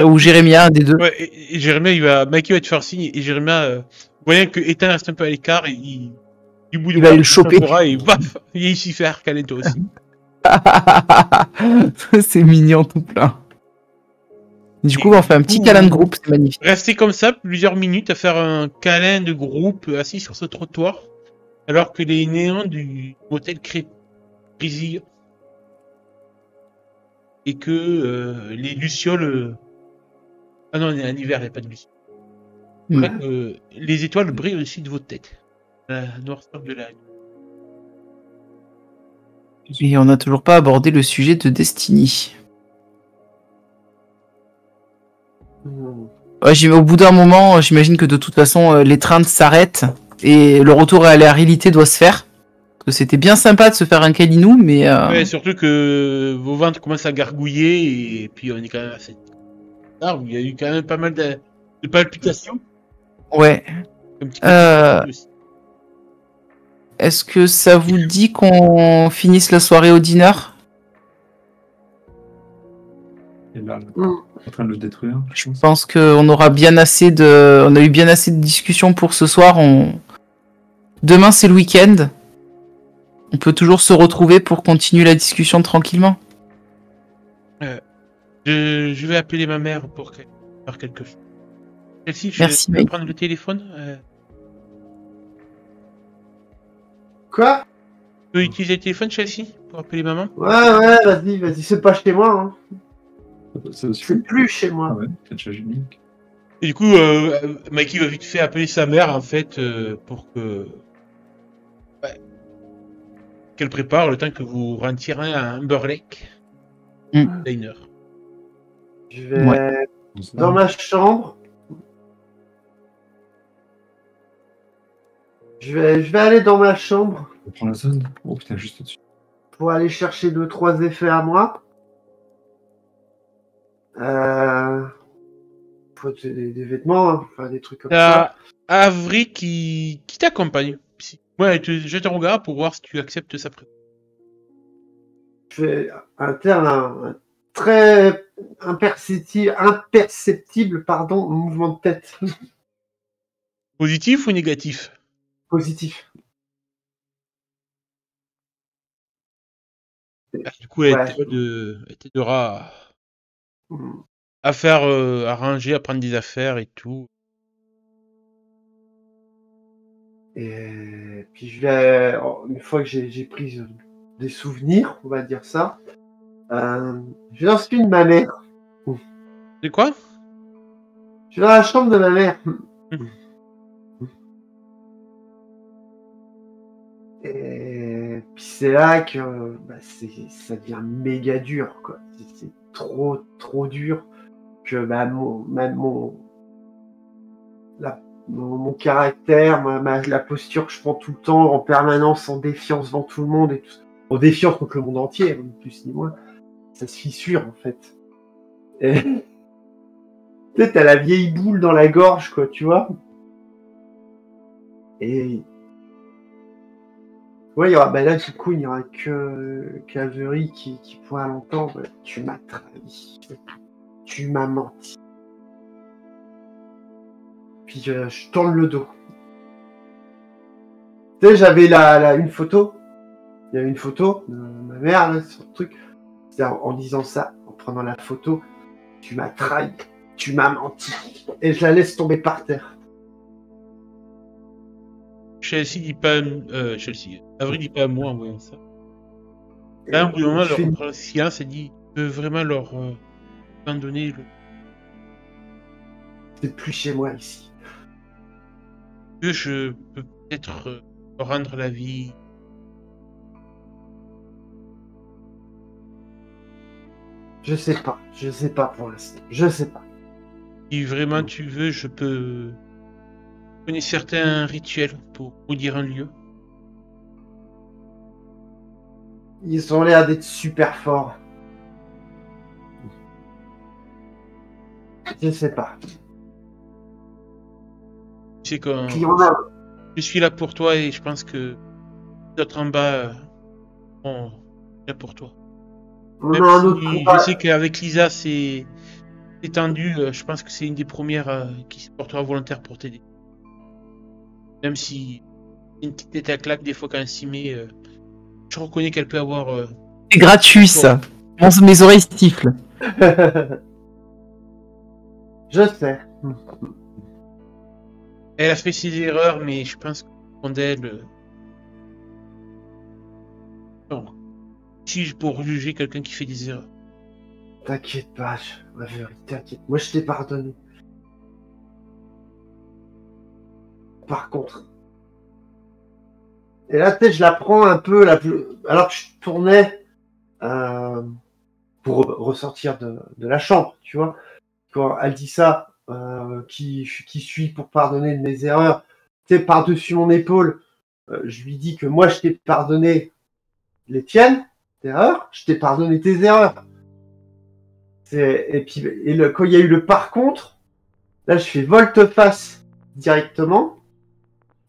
ou Jérémia, un des deux. Ouais, et Jérémia, Mikey va te faire signe et Jérémia voyez que Ethan reste un peu à l'écart, et du bout Il va aller le choper. Et baf, il s'y fait câlin toi aussi. C'est mignon tout plein. Du coup, on fait un petit câlin de groupe, c'est magnifique. Restez comme ça plusieurs minutes à faire un câlin de groupe assis sur ce trottoir, alors que les néons du motel grésillent et que les lucioles. Ah non, on est en hiver, il n'y a pas de lucioles. Les étoiles brillent au-dessus de votre tête. La noirceur de la nuit. Et on n'a toujours pas abordé le sujet de Destiny. Au bout d'un moment, j'imagine que de toute façon, l'étreinte s'arrête et le retour à la réalité doit se faire. Parce que c'était bien sympa de se faire un câlinou, mais... Ouais, surtout que vos ventres commencent à gargouiller et puis on est quand même assez tard. Il y a eu quand même pas mal de palpitations. Ouais. Est-ce que ça vous dit qu'on finisse la soirée au dîner? Et là, en train de le détruire. Je pense qu'on aura bien assez de... On a eu bien assez de discussions pour ce soir. Demain, c'est le week-end. On peut toujours se retrouver pour continuer la discussion tranquillement. Je vais appeler ma mère pour faire quelque chose. Chelsea, Merci, je vais prendre le téléphone. Quoi? Tu peux utiliser le téléphone, Chelsea, pour appeler maman? Ouais, vas-y, c'est pas chez moi. Hein. Ça aussi. C'est plus chez moi. Ah ouais, c'est déjà génial. Et du coup, Mikey va vite fait appeler sa mère, en fait, pour que... qu'elle prépare le temps que vous rentirez à Humber Lake. Diner. Je vais dans ma chambre. Je vais aller dans ma chambre. On prend la zone. Oh putain, juste au-dessus. Pour aller chercher 2-3 effets à moi. Faut des vêtements, hein, enfin des trucs comme ça. T'as Avery qui t'accompagne. Ouais, jette un regard pour voir si tu acceptes sa présence. Je fais un très imperceptible mouvement de tête. Positif ou négatif? Positif. Du coup, elle t'aidera à faire, à ranger, à prendre des affaires et tout. Et puis je vais, une fois que j'ai pris des souvenirs, on va dire ça, je vais dans celui de ma mère. C'est quoi? Je vais dans la chambre de ma mère. Et puis c'est là que ça devient méga dur, quoi. C'est trop dur que mon caractère, la posture que je prends tout le temps en permanence, en défiance devant tout le monde et tout, en défiance contre le monde entier, ni plus ni moins, ça se fissure en fait. Et tu sais, t'as la vieille boule dans la gorge, quoi, tu vois. Et ouais, là du coup il n'y aura que Calvary qui pourra l'entendre. Tu m'as trahi, tu m'as menti. Puis je tourne le dos. Tu sais, j'avais une photo. Il y avait une photo de ma mère là, sur le truc. C'est en disant ça, en prenant la photo, tu m'as trahi, tu m'as menti. Et je la laisse tomber par terre. Chelsea dit pas... Avery dit pas à moi en voyant ça. Là, au bout d'un moment, leur silence a dit peut vraiment leur abandonner le... C'est plus chez moi ici. Que je peux peut-être leur rendre la vie. Je sais pas pour l'instant. Je sais pas. Si vraiment tu veux, je peux... Je connais certains rituels pour maudire un lieu. Ils ont l'air d'être super forts. Je sais pas. Tu sais quand je suis là pour toi et je pense que d'autres en bas sont là pour toi. Même si je sais qu'avec Lisa c'est tendu, je pense que c'est une des premières qui se portera volontaire pour t'aider. Même si une petite tête à claque des fois quand elle s'y met, je reconnais qu'elle peut avoir. C'est gratuit, ça. Mes oreilles sifflent. Je sais. Elle a fait ses erreurs, mais je pense qu'au fond d'elle. Non. Si pour juger quelqu'un qui fait des erreurs. T'inquiète pas, t'inquiète. Moi, je t'ai pardonné. Par contre. Et là, peut-être, je la prends un peu, alors que je tournais pour ressortir de la chambre, tu vois. Quand elle dit ça, qui suis pour pardonner de mes erreurs, tu sais, par-dessus mon épaule, je lui dis que moi, je t'ai pardonné les tiennes, tes erreurs, je t'ai pardonné tes erreurs. Et puis, quand il y a eu le par contre, là, je fais volte-face directement.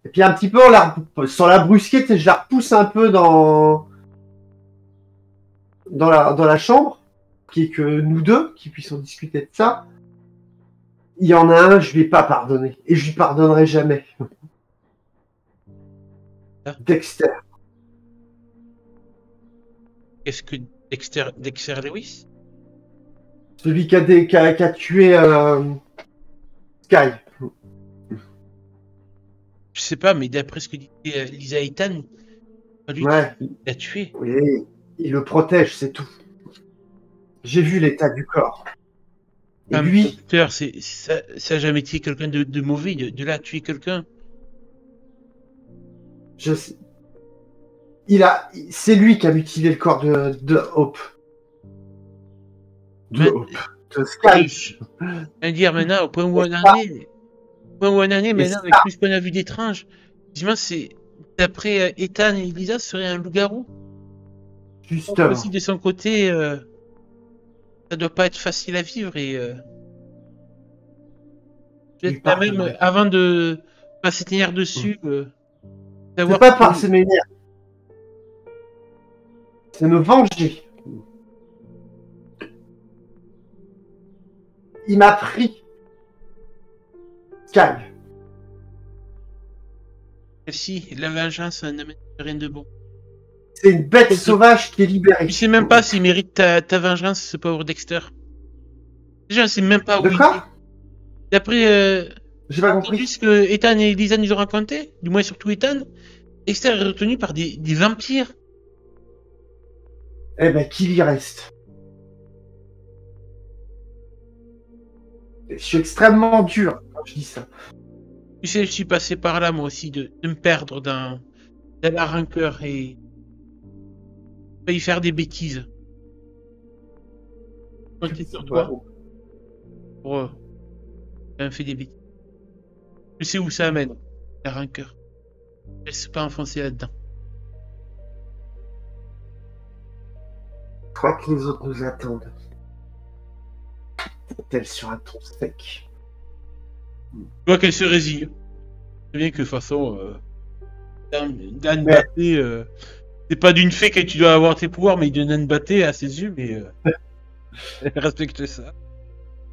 Et puis, un petit peu, sans la brusquer, je la repousse un peu dans la chambre, qui est que nous deux, qui puissions discuter de ça. Il y en a un, je lui ai pas pardonné. Et je lui pardonnerai jamais. Dexter. Est-ce que Dexter Lewis? Celui qui a tué Sky. Je sais pas, mais d'après ce que dit Lisa Ethan, pas lui Ouais. qui l'a tué. Oui, il le protège, c'est tout. J'ai vu l'état du corps. Et lui, Dexter, ça a jamais été quelqu'un de mauvais, de là tuer quelqu'un. je sais. C'est lui qui a mutilé le corps de Hope. De Hope. De Sky. Dire maintenant, au point où on en est, maintenant, avec tout ce qu'on a vu d'étrange, dis-moi, c'est d'après Ethan et Lisa, ce serait un loup-garou. Justement. Aussi de son côté, ça doit pas être facile à vivre et peut-être quand même avant de passer tenir dessus, c'est pas par ses manières. C'est me venger. Il m'a pris Sky. Si, la vengeance n'amène rien de bon. C'est une bête sauvage qui est libérée. Je sais même pas s'il mérite ta vengeance, ce pauvre Dexter. Déjà, je sais même pas où De quoi? D'après J'ai pas compris. ce que Ethan et Lisa nous ont raconté, du moins surtout Ethan, Dexter est retenu par des vampires. Eh ben, qu'il y reste. Je suis extrêmement dur quand je dis ça. Tu sais, je suis passé par là, moi aussi, de me perdre dans la rancœur et failli faire des bêtises. Compter sur toi pour fait des bêtises. Je sais où ça amène, la rancœur. Laisse pas enfoncer là-dedans. Je crois que les autres nous attendent. Tel sur un ton sec. Je vois qu'elle se résigne. C'est bien que de toute façon, Dan Batté, c'est pas d'une fée que tu dois avoir tes pouvoirs, mais de Dan Batté à ses yeux, mais elle respecte ça.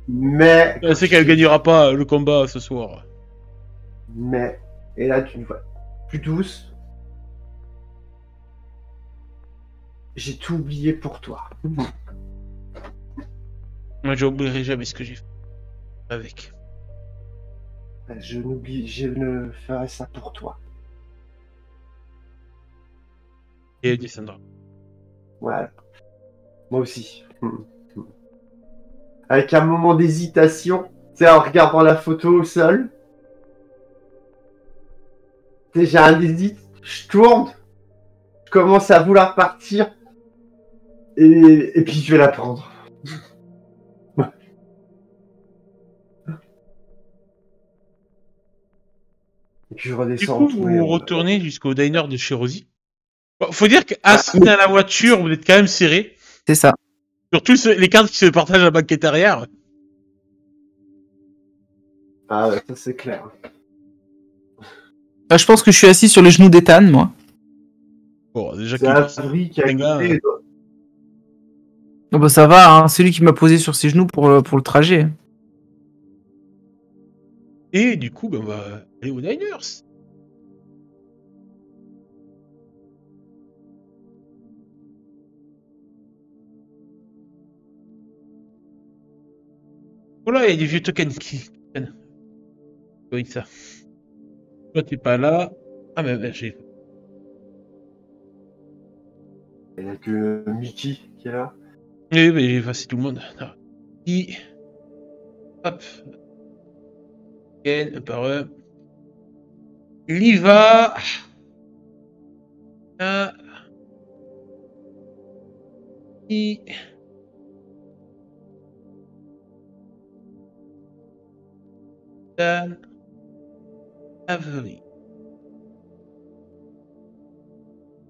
Mais. Elle sait qu'elle gagnera pas le combat ce soir. Mais. Et là, tu me vois plus douce. J'ai tout oublié pour toi. Moi, j'oublierai jamais ce que j'ai fait avec. Je ne ferai ça pour toi. Et elle descendra. Voilà. Moi aussi. Avec un moment d'hésitation, tu sais, en regardant la photo au sol. Tu sais, j'ai un hésite, je tourne, je commence à vouloir partir, et puis je vais la prendre. Et puis je redescends. Du coup, vous retournez jusqu'au diner de chez Rosie. Bon, faut dire qu'assis dans la voiture, vous êtes quand même serré. C'est ça. Surtout les cartes qui se partagent la banquette arrière. Ah ouais, ça c'est clair. Je pense que je suis assis sur les genoux d'Ethan, moi. Bon, déjà C'est Avery qui a quitté. Oh bah ça va, hein. C'est lui qui m'a posé sur ses genoux pour le trajet. Et du coup, ben, on va aller aux diners. Voilà, il y a des vieux tokens qui traînent. Oui, ça. Toi, t'es pas là. Ah, mais j'ai. Il n'y a que Mickey qui est là. Oui, mais j'ai effacé tout le monde. Ah. Hop. Un par un. Liva. Ah. I. Dan. Avery.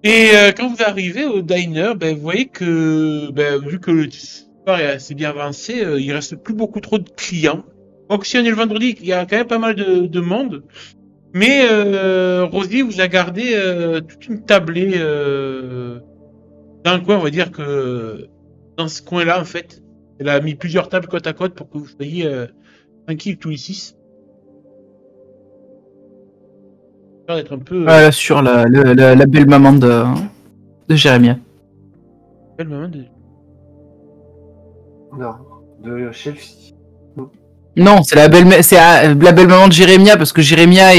Et quand vous arrivez au diner, ben, vous voyez que, ben, vu que le soir est assez bien avancé, il reste plus beaucoup trop de clients. Donc si on est le vendredi, il y a quand même pas mal de monde. Mais Rosie vous a gardé toute une tablée dans le coin, on va dire que dans ce coin-là, en fait, elle a mis plusieurs tables côte à côte pour que vous soyez tranquilles tous les 6. D'être un peu Voilà, sur la belle maman de Jérémia. belle maman de... Non, de Chelsea. Non, c'est la belle maman de Jérémia parce que Jérémia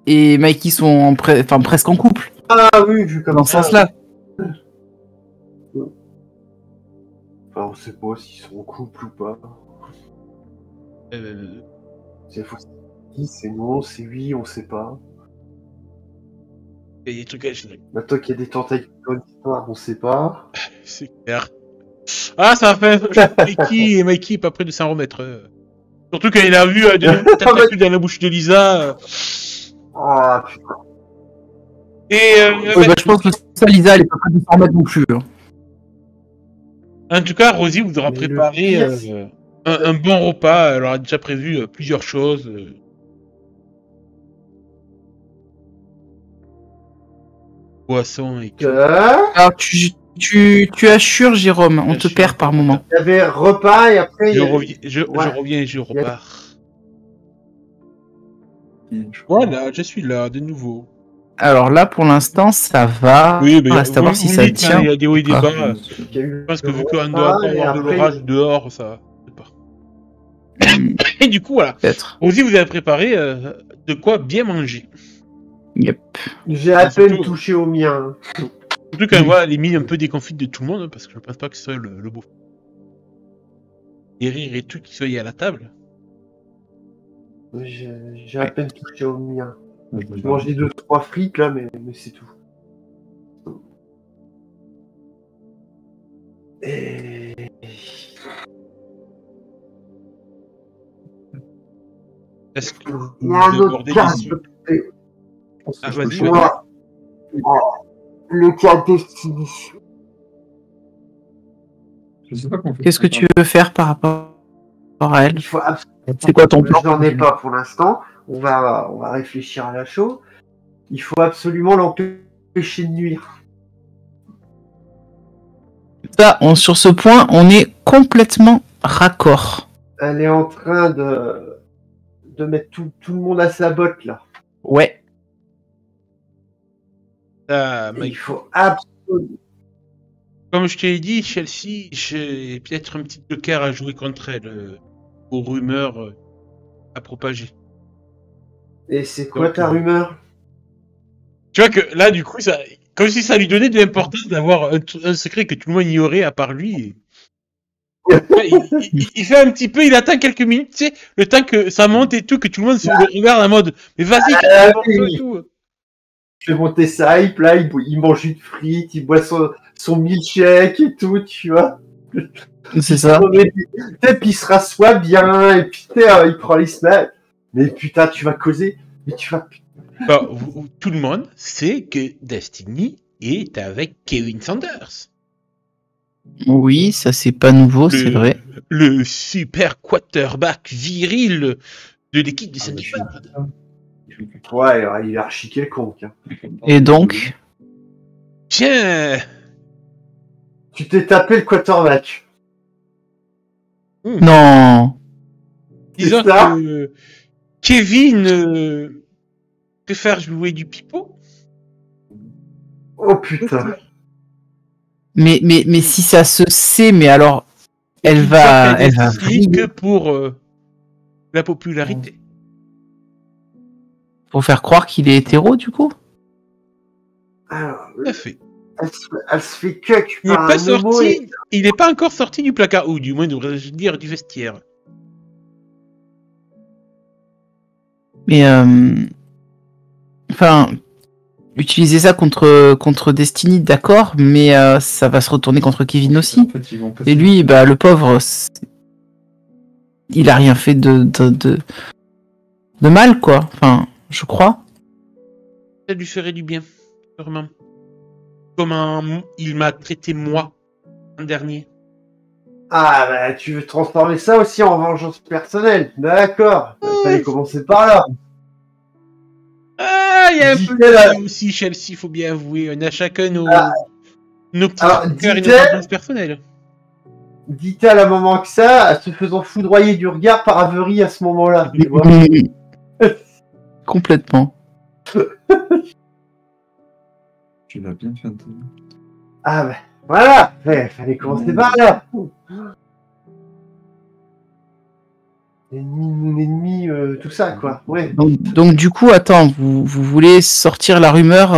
et Mikey sont presque en couple. Ah oui, vu comme Dans ce ça. sens-là. Enfin, on sait pas s'ils sont en couple ou pas. C'est faux. C'est non, c'est oui, on sait pas. Il y a des trucs à gérer. Maintenant qu'il y a des tentacules dans l'histoire, on sait pas. C'est clair. Ah, ça a fait Mikey est pas prêt de s'en remettre. Surtout quand il a vu des tentacules dans la bouche de Lisa. Ah putain. Et Je pense que ça, Lisa, elle est pas prête de s'en remettre non plus. Hein. en tout cas, Rosie vous aura Mais préparé le pire, un bon repas. Elle aura déjà prévu plusieurs choses. Poisson et tout. Alors, tu assures, Jérôme, on Bien te sûr. perd par moment. Il y avait repas et après. Je il y a- reviens, je Ouais. reviens et je Il y a- repars. Voilà, je suis là de nouveau. Alors là, pour l'instant, ça va. Oui, mais Reste à voir si vous ça me dites, hein, tient. il y a des hauts et des Ah. bas. il y a eu Je pense que le vu qu'on repas, doit encore et avoir de après, l'orage dehors, ça. Je sais pas. Et du coup, voilà. Peut-être. Rosie vous avez préparé de quoi bien manger. Yep. J'ai à Surtout- peine touché au mien. Surtout quand on voit les mines un peu déconfites de tout le monde, hein, parce que je pense pas que ce soit le beau. Les rires et tout qui soient à la table. J'ai à peine touché au mien. Je J'ai mangé 2-3 frites là, mais c'est tout. Et... Est-ce que Il y a un vous autre abordez cas. des- Ah, vas-y, vas-y. Voilà. Le cas Destiny. Je sais pas comment on fait. Qu'est-ce que tu veux faire par rapport à elle? Il faut absolument. C'est quoi ton plan? Je n'en ai pas pour l'instant. On va réfléchir à la chose. Il faut absolument l'empêcher de nuire. Ça, sur ce point, on est complètement raccord. Elle est en train de mettre tout le monde à sa botte là. Ouais. Ah, Et Mike. il faut absolument. Comme je t'ai dit, Chelsea, j'ai peut-être un petit joker à jouer contre elle, aux rumeurs à propager. Et c'est quoi Donc, ta rumeur? Tu vois que là, du coup, ça, comme si ça lui donnait de l'importance d'avoir un secret que tout le monde ignorait à part lui. Et... il fait un petit peu, il attend quelques minutes, tu sais, le temps que ça monte et tout, que tout le monde se le regarde en mode, mais vas-y, oui. et tout. Il fait monter sa hype là, il mange une frite, il boit son milkshake et tout, tu vois. C'est ça. Et puis il se rassoit bien, et puis il prend les semaines. Mais putain, tu vas causer. Mais tu vas. Bah, tout le monde sait que Destiny est avec Kevin Sanders. Oui, ça c'est pas nouveau, c'est vrai. Le super quarterback viril de l'équipe des Ah, Saint-Hubert. Ouais, il est archi quelconque. Hein. Et donc, Tiens, Tu t'es tapé le quarterback. non. disons C'est ça. que Kevin préfère jouer du pipeau. Oh putain. Mais si ça se sait, mais alors, Elle va briller que briller pour la popularité. pour faire croire qu'il est hétéro, du coup. Alors, Tout à fait. elle se fait cuck Il n'est par pas un homo sorti. et... Il n'est pas encore sorti du placard, ou du moins, devrais-je dire, du vestiaire. Mais enfin, utiliser ça contre Destiny, d'accord, mais ça va se retourner contre Kevin En aussi. fait, ils vont passer. Et lui, bah le pauvre, il a rien fait de mal, quoi. Enfin, je crois. Ça lui ferait du bien, sûrement. Comment il m'a traité moi, l'an dernier. Ah, bah, tu veux transformer ça aussi en vengeance personnelle. D'accord. Il fallait commencer par là. Ah, il y a un peu de Dit-elle ça à- aussi, Chelsea, faut bien avouer. On a chacun nos petits alors, cœurs et nos dit-elle- vengeances personnelles. Dit-elle à la maman que ça, se faisant foudroyer du regard par Avery à ce moment-là. Tu vois. Complètement. Tu l'as bien fait, Anthony. Ah, bah, voilà. Ouais, fallait commencer par là. L'ennemi, mon ennemi, tout ça, quoi. Ouais. Donc, du coup, attends, vous voulez sortir la rumeur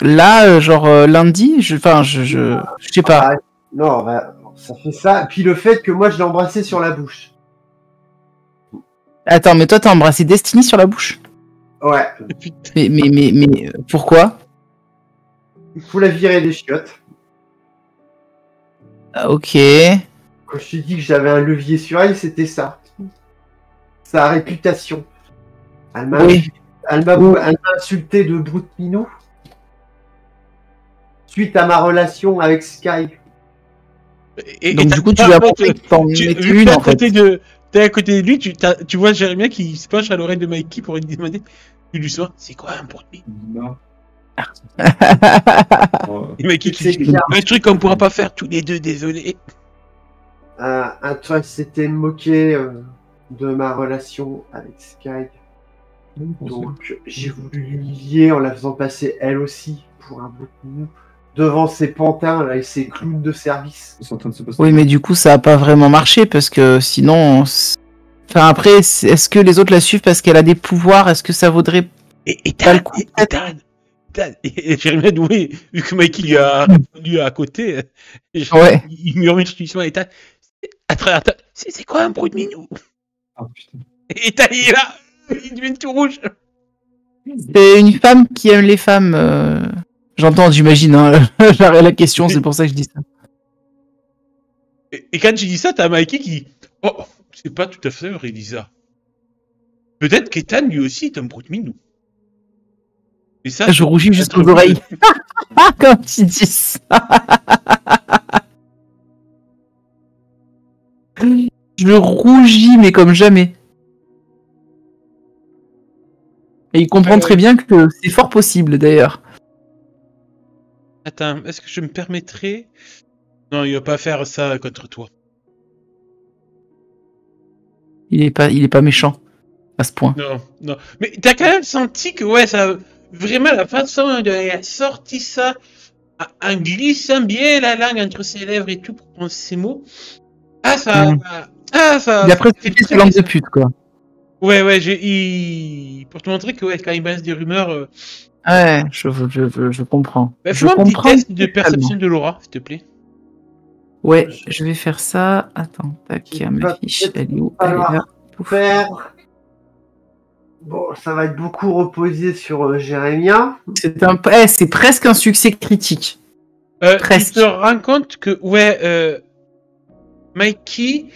là, lundi? Je sais pas. Ah, non, bah, ça fait ça. Puis le fait que moi, je l'ai embrassé sur la bouche. Attends, mais toi, t'as embrassé Destiny sur la bouche? Ouais. Putain. Mais pourquoi? Il faut la virer des chiottes. Ah, ok. Quand je t'ai dit que j'avais un levier sur elle, c'était ça. Sa réputation. Elle m'a Oui. elle m'a insulté de brute minou. Suite à ma relation avec Sky. Donc, du coup, tu vas t'en mettre une, en fait. T'es à côté de lui, tu vois Jérémien qui se penche à l'oreille de Mikey pour lui demander. Tu lui sois, c'est quoi un produit? Non. Oh, Et Mikey qui C'est dit, clair. un truc qu'on pourra pas faire tous les deux, désolé. Un truc s'était moqué de ma relation avec Sky. Donc j'ai voulu l'humilier en la faisant passer elle aussi pour un brute minou. Devant ses pantins là, et ses clowns de service. c'est en train de se passer. Oui, mais du coup, ça a pas vraiment marché parce que sinon. Enfin, après, est-ce que les autres la suivent parce qu'elle a des pouvoirs? Est-ce que ça vaudrait. Et Pas le Dan, coup. et Jérémien, oui, vu que Mikey lui a répondu à côté, Ouais. il murmure justement et Dan, attends, c'est quoi un bruit de minou? Ah, putain. Et Dan, il est là, il devient tout rouge. C'est une femme qui aime les femmes. J'entends, j'imagine, hein, la question, c'est pour ça que je dis ça. Et quand tu dis ça, t'as Mikey qui. Oh, c'est pas tout à fait vrai, il dit ça. Peut-être qu'Ethan lui aussi est un brute minou. Et ça, Je rougis juste aux oreilles. Quand tu dis ça. Je rougis, mais comme jamais. Et il comprend très bien que c'est fort possible, d'ailleurs. Attends, est-ce que je me permettrais. Non, il va pas faire ça contre toi. Il est pas méchant à ce point. Non. Mais t'as quand même senti que, ouais, ça. Vraiment, la façon dont elle a sorti ça, en glissant bien la langue entre ses lèvres et tout pour prononcer ses mots. Ah, ça. Ah, ça. Il a presque fait sa langue de pute, quoi. Ouais, pour te montrer que, ouais, quand il balance des rumeurs. Ouais, je comprends. Bah, Je fais-moi un petit comprends test de totalement. perception de Laura, s'il te plaît. Ouais, je vais faire ça. Attends, tac, Tu ma vas fiche, peut-être elle est où? Elle est falloir là. Pouf. Faire. Bon, ça va être beaucoup reposé sur Jérémien. C'est presque un succès critique. Tu Presque. te rends compte que, ouais, Mikey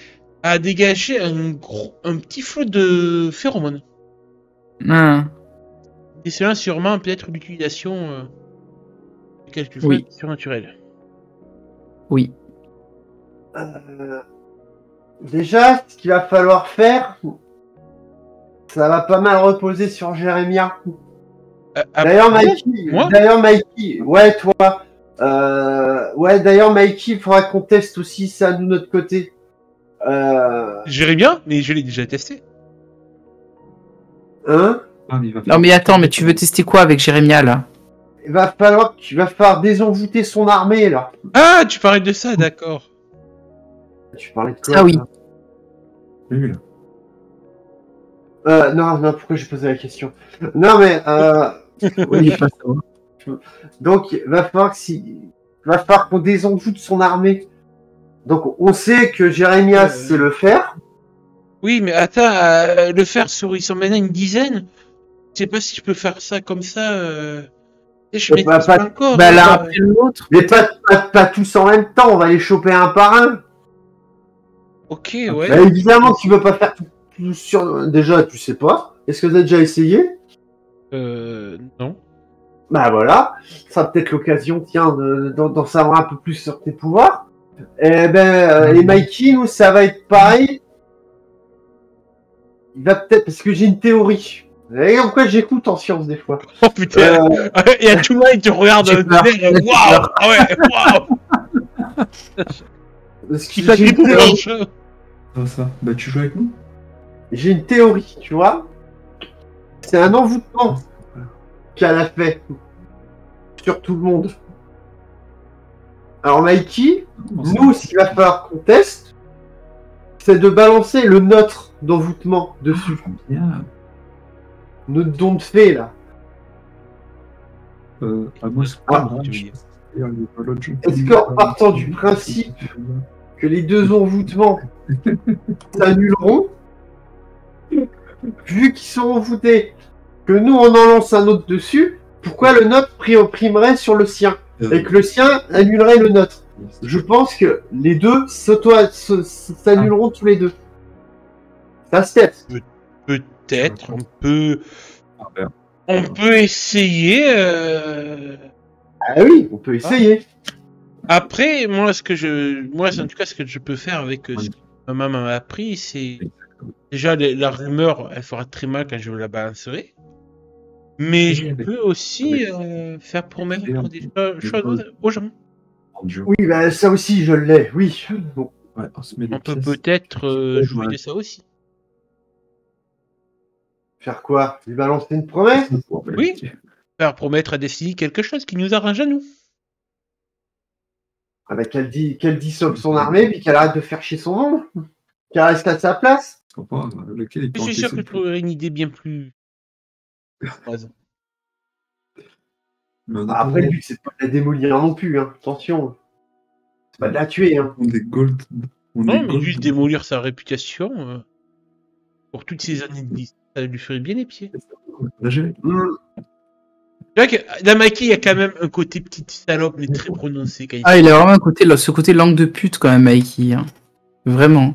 a dégagé un petit flot de phéromones. Hein. Et cela, sûrement, peut-être l'utilisation de quelque chose Oui. de surnaturel. Oui. Déjà, ce qu'il va falloir faire, ça va pas mal reposer sur Jérémien. D'ailleurs, Mikey, ouais, toi. Ouais, d'ailleurs, Mikey, il faudra qu'on teste aussi ça de notre côté. J'irais bien, mais je l'ai déjà testé. Hein? Ah, mais il va Non mais attends, mais tu veux tester quoi avec Jérémia là? Tu vas falloir désenvoûter son armée, là. Ah, tu parlais de ça, d'accord. Tu parlais de quoi? Ah oui. toi Oui, là. Non, pourquoi j'ai posé la question? Non, mais oui. Donc, va falloir qu'on désenvoûte son armée. Donc, on sait que Jérémias sait le faire. Oui, mais attends, le faire sur, ils sont maintenant une dizaine. Je sais pas si je peux faire ça comme ça. Je Bah, maîtrise pas- pas encore. Bah, hein. l'un après l'autre. Mais pas tous en même temps, on va les choper un par un. Ok, ouais. Bah, évidemment, tu veux pas faire tout sur. Déjà, tu sais pas. Est-ce que tu as déjà essayé? Non. Bah voilà, ça sera peut-être l'occasion, tiens, d'en savoir un peu plus sur tes pouvoirs. Et les Mikey, nous, ça va être pareil. Il va peut-être, parce que j'ai une théorie. Et pourquoi j'écoute en science des fois. Oh putain. Il y a tout le monde qui te regarde J'ai peur. Waouh. Ah ouais. Waouh. Parce que Qui t'a j'ai une grippé théorie. le Ça. Bah, tu joues avec nous? J'ai une théorie, tu vois. C'est un envoûtement qu'elle a fait sur tout le monde. Alors Mikey, nous, ce qu'il va falloir qu'on teste, c'est de balancer le nôtre d'envoûtement dessus. Bien. Notre don de fée, là. Moi, c'est Ah, pas tu veux dire. Est-ce qu'en partant du principe que les deux envoûtements s'annuleront, vu qu'ils sont envoûtés, que nous on en lance un autre dessus, pourquoi le nôtre primerait sur le sien et que le sien annulerait le nôtre? Je pense que les deux s'annuleront tous les deux. Ça se teste. Peut-être, on peut Ah, essayer. Ah oui, on peut essayer. Après, moi, en tout cas, ce que je peux faire avec ce que ma maman m'a appris, c'est déjà la rumeur, elle fera très mal quand je la balancerai. Mais je peux aussi faire promettre des choses aux gens. Oui, bah ça aussi je l'ai, oui. Bon. Ouais, on se met des On peut pièces. peut-être jouer de ça aussi. Faire quoi? Lui balancer une promesse? Oui. Faire promettre à Destiny quelque chose qui nous arrange à nous. Ah bah qu'elle dissolve son armée, puis qu'elle arrête de faire chier son monde. Qu'elle reste à sa place. Je comprends, lequel est Je suis sûr que je trouverai une idée bien plus. Mais on a Après, pas le but, c'est pas de la démolir non plus, hein. Attention. C'est pas de la tuer, hein. on est gold. On Non, est mais gold. juste démolir sa réputation. Pour toutes ces années de vie, ça lui ferait bien les pieds. Là, j'ai- C'est vrai que dans Mikey, il y a quand même un côté petite salope, mais très prononcé. Quand il... Ah, il a vraiment ce côté langue de pute quand même, Mikey. Hein. Vraiment.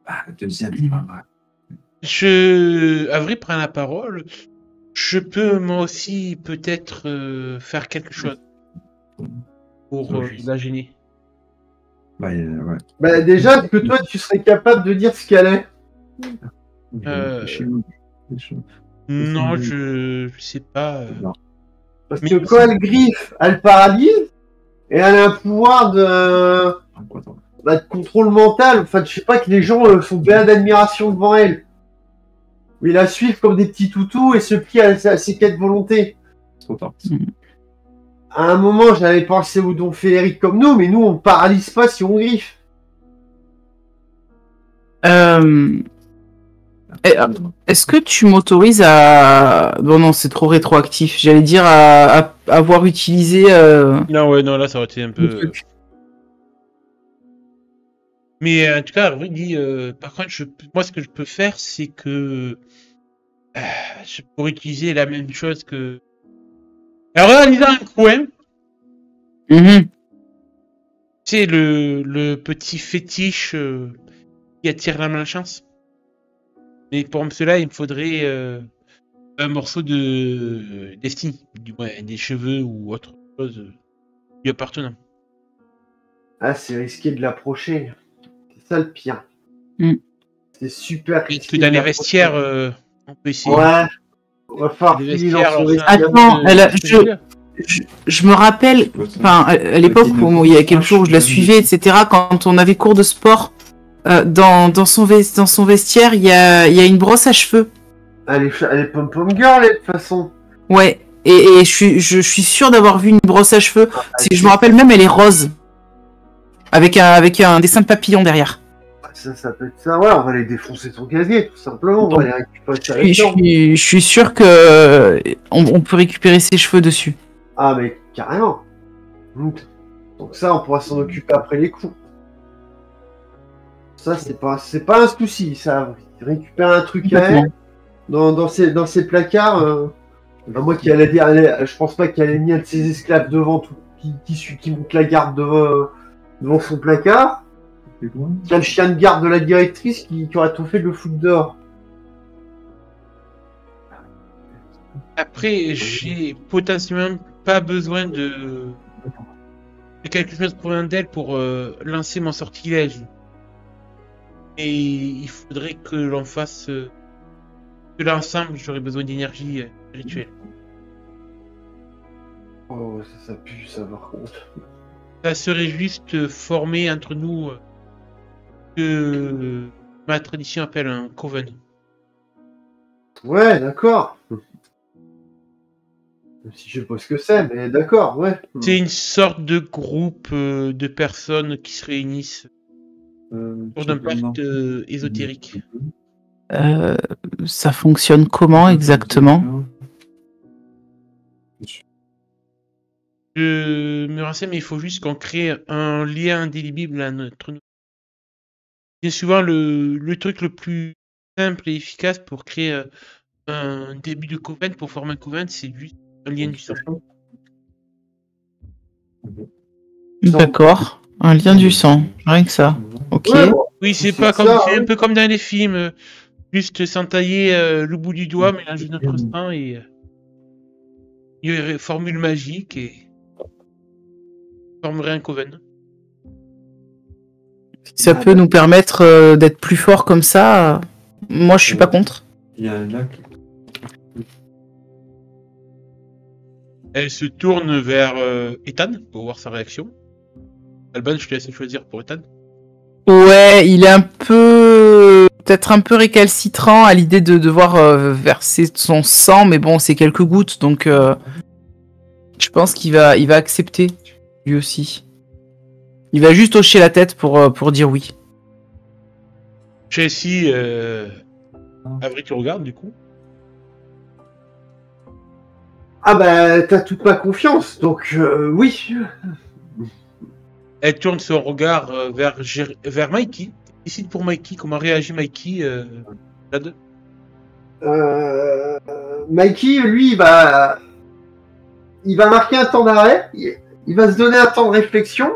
Ah, le deuxième, Avril prend la parole. Je peux moi aussi peut-être faire quelque chose pour la gêner. Ouais. Bah déjà, est-ce que toi, tu serais capable de dire ce qu'elle est? Chez nous. Non, je sais pas. Parce Mais- que quand elle griffe, elle paralyse, et elle a un pouvoir de contrôle mental. Enfin, je sais pas, que les gens sont bien d'admiration devant elle. Où ils la suivent comme des petits toutous et se plient à ses quêtes volonté. Trop tard. À un moment, j'avais pensé aux dons féeriques comme nous, mais nous, on paralyse pas si on griffe. Est-ce que tu m'autorises à... Bon non, c'est trop rétroactif. J'allais dire à avoir utilisé... Non, là, ça aurait été un peu... Mais en tout cas, Avril dit, par contre, moi, ce que je peux faire, c'est que je pourrais utiliser la même chose que... Alors, là, dans un coin, c'est le petit fétiche qui attire la malchance. Mais pour cela, il me faudrait un morceau de Destiny, du moins des cheveux ou autre chose lui appartenant. Ah, c'est risqué de l'approcher. C'est ça le pire. C'est super Et risqué. que dans de les l'approcher. vestiaires, on peut essayer. Ouais. On va falloir Les filer vestiaires, dans son alors, vestiaire. Attends, je me rappelle, enfin, à l'époque où il y a quelques jours où je la suivais, etc., quand on avait cours de sport, dans son vestiaire, il y a une brosse à cheveux. Elle est pom-pom girl, de toute façon. Ouais, et je suis sûr d'avoir vu une brosse à cheveux. Je me rappelle même, elle est rose. avec un dessin de papillon derrière. Ça peut être ça, ouais, on va aller défoncer ton casier, tout simplement, on va aller récupérer sa Je suis sûr que on peut récupérer ses cheveux dessus. Ah, mais carrément. Donc ça, on pourra s'en occuper après les coups. Ça, c'est pas un souci, ça. Récupérer un truc à elle, dans ses placards, moi qui je pense pas qu'elle ait mis un de ses esclaves devant tout, qui monte la garde devant son placard. Il y a le chien de garde de la directrice qui aurait tout fait de le foutre dehors. Après, j'ai potentiellement pas besoin de quelque chose pour l'un d'elle pour lancer mon sortilège. Et il faudrait que l'on fasse que l'ensemble, j'aurais besoin d'énergie rituelle. Oh, ça pue, ça par contre. Ça serait juste formé entre nous que ma tradition appelle un coven. Ouais, d'accord. Si je sais pas ce que c'est, mais d'accord, ouais. C'est une sorte de groupe de personnes qui se réunissent pour d'un pacte ésotérique. Ça fonctionne comment exactement? Je me renseigne, mais il faut juste qu'on crée un lien indélébile entre nous. Bien souvent, le truc le plus simple et efficace pour créer un début de coven, pour former un coven, c'est juste un lien du sang. D'accord. Un lien du sang, rien que ça. Ok. Ouais, bon, Oui, c'est c'est pas comme, ça, c'est hein. un peu comme dans les films, juste s'entailler le bout du doigt, mélanger notre sang et il y aurait formule magique et formerait un coven. Si ça peut nous permettre d'être plus forts comme ça, moi je suis pas contre. Il y a un lac. Elle se tourne vers Ethan pour voir sa réaction. Alban, je te laisse choisir pour Ethan. Ouais, il est peut-être un peu récalcitrant à l'idée de devoir verser son sang, mais bon, c'est quelques gouttes, donc je pense qu'il va accepter, lui aussi. Il va juste hocher la tête pour dire oui. Chelsea, Avery, tu regardes du coup. Ah bah, t'as toute ma confiance, donc oui. Elle tourne son regard vers Mikey. Décide pour Mikey, comment réagit Mikey Vlad. Mikey, lui, il va marquer un temps d'arrêt, il va se donner un temps de réflexion,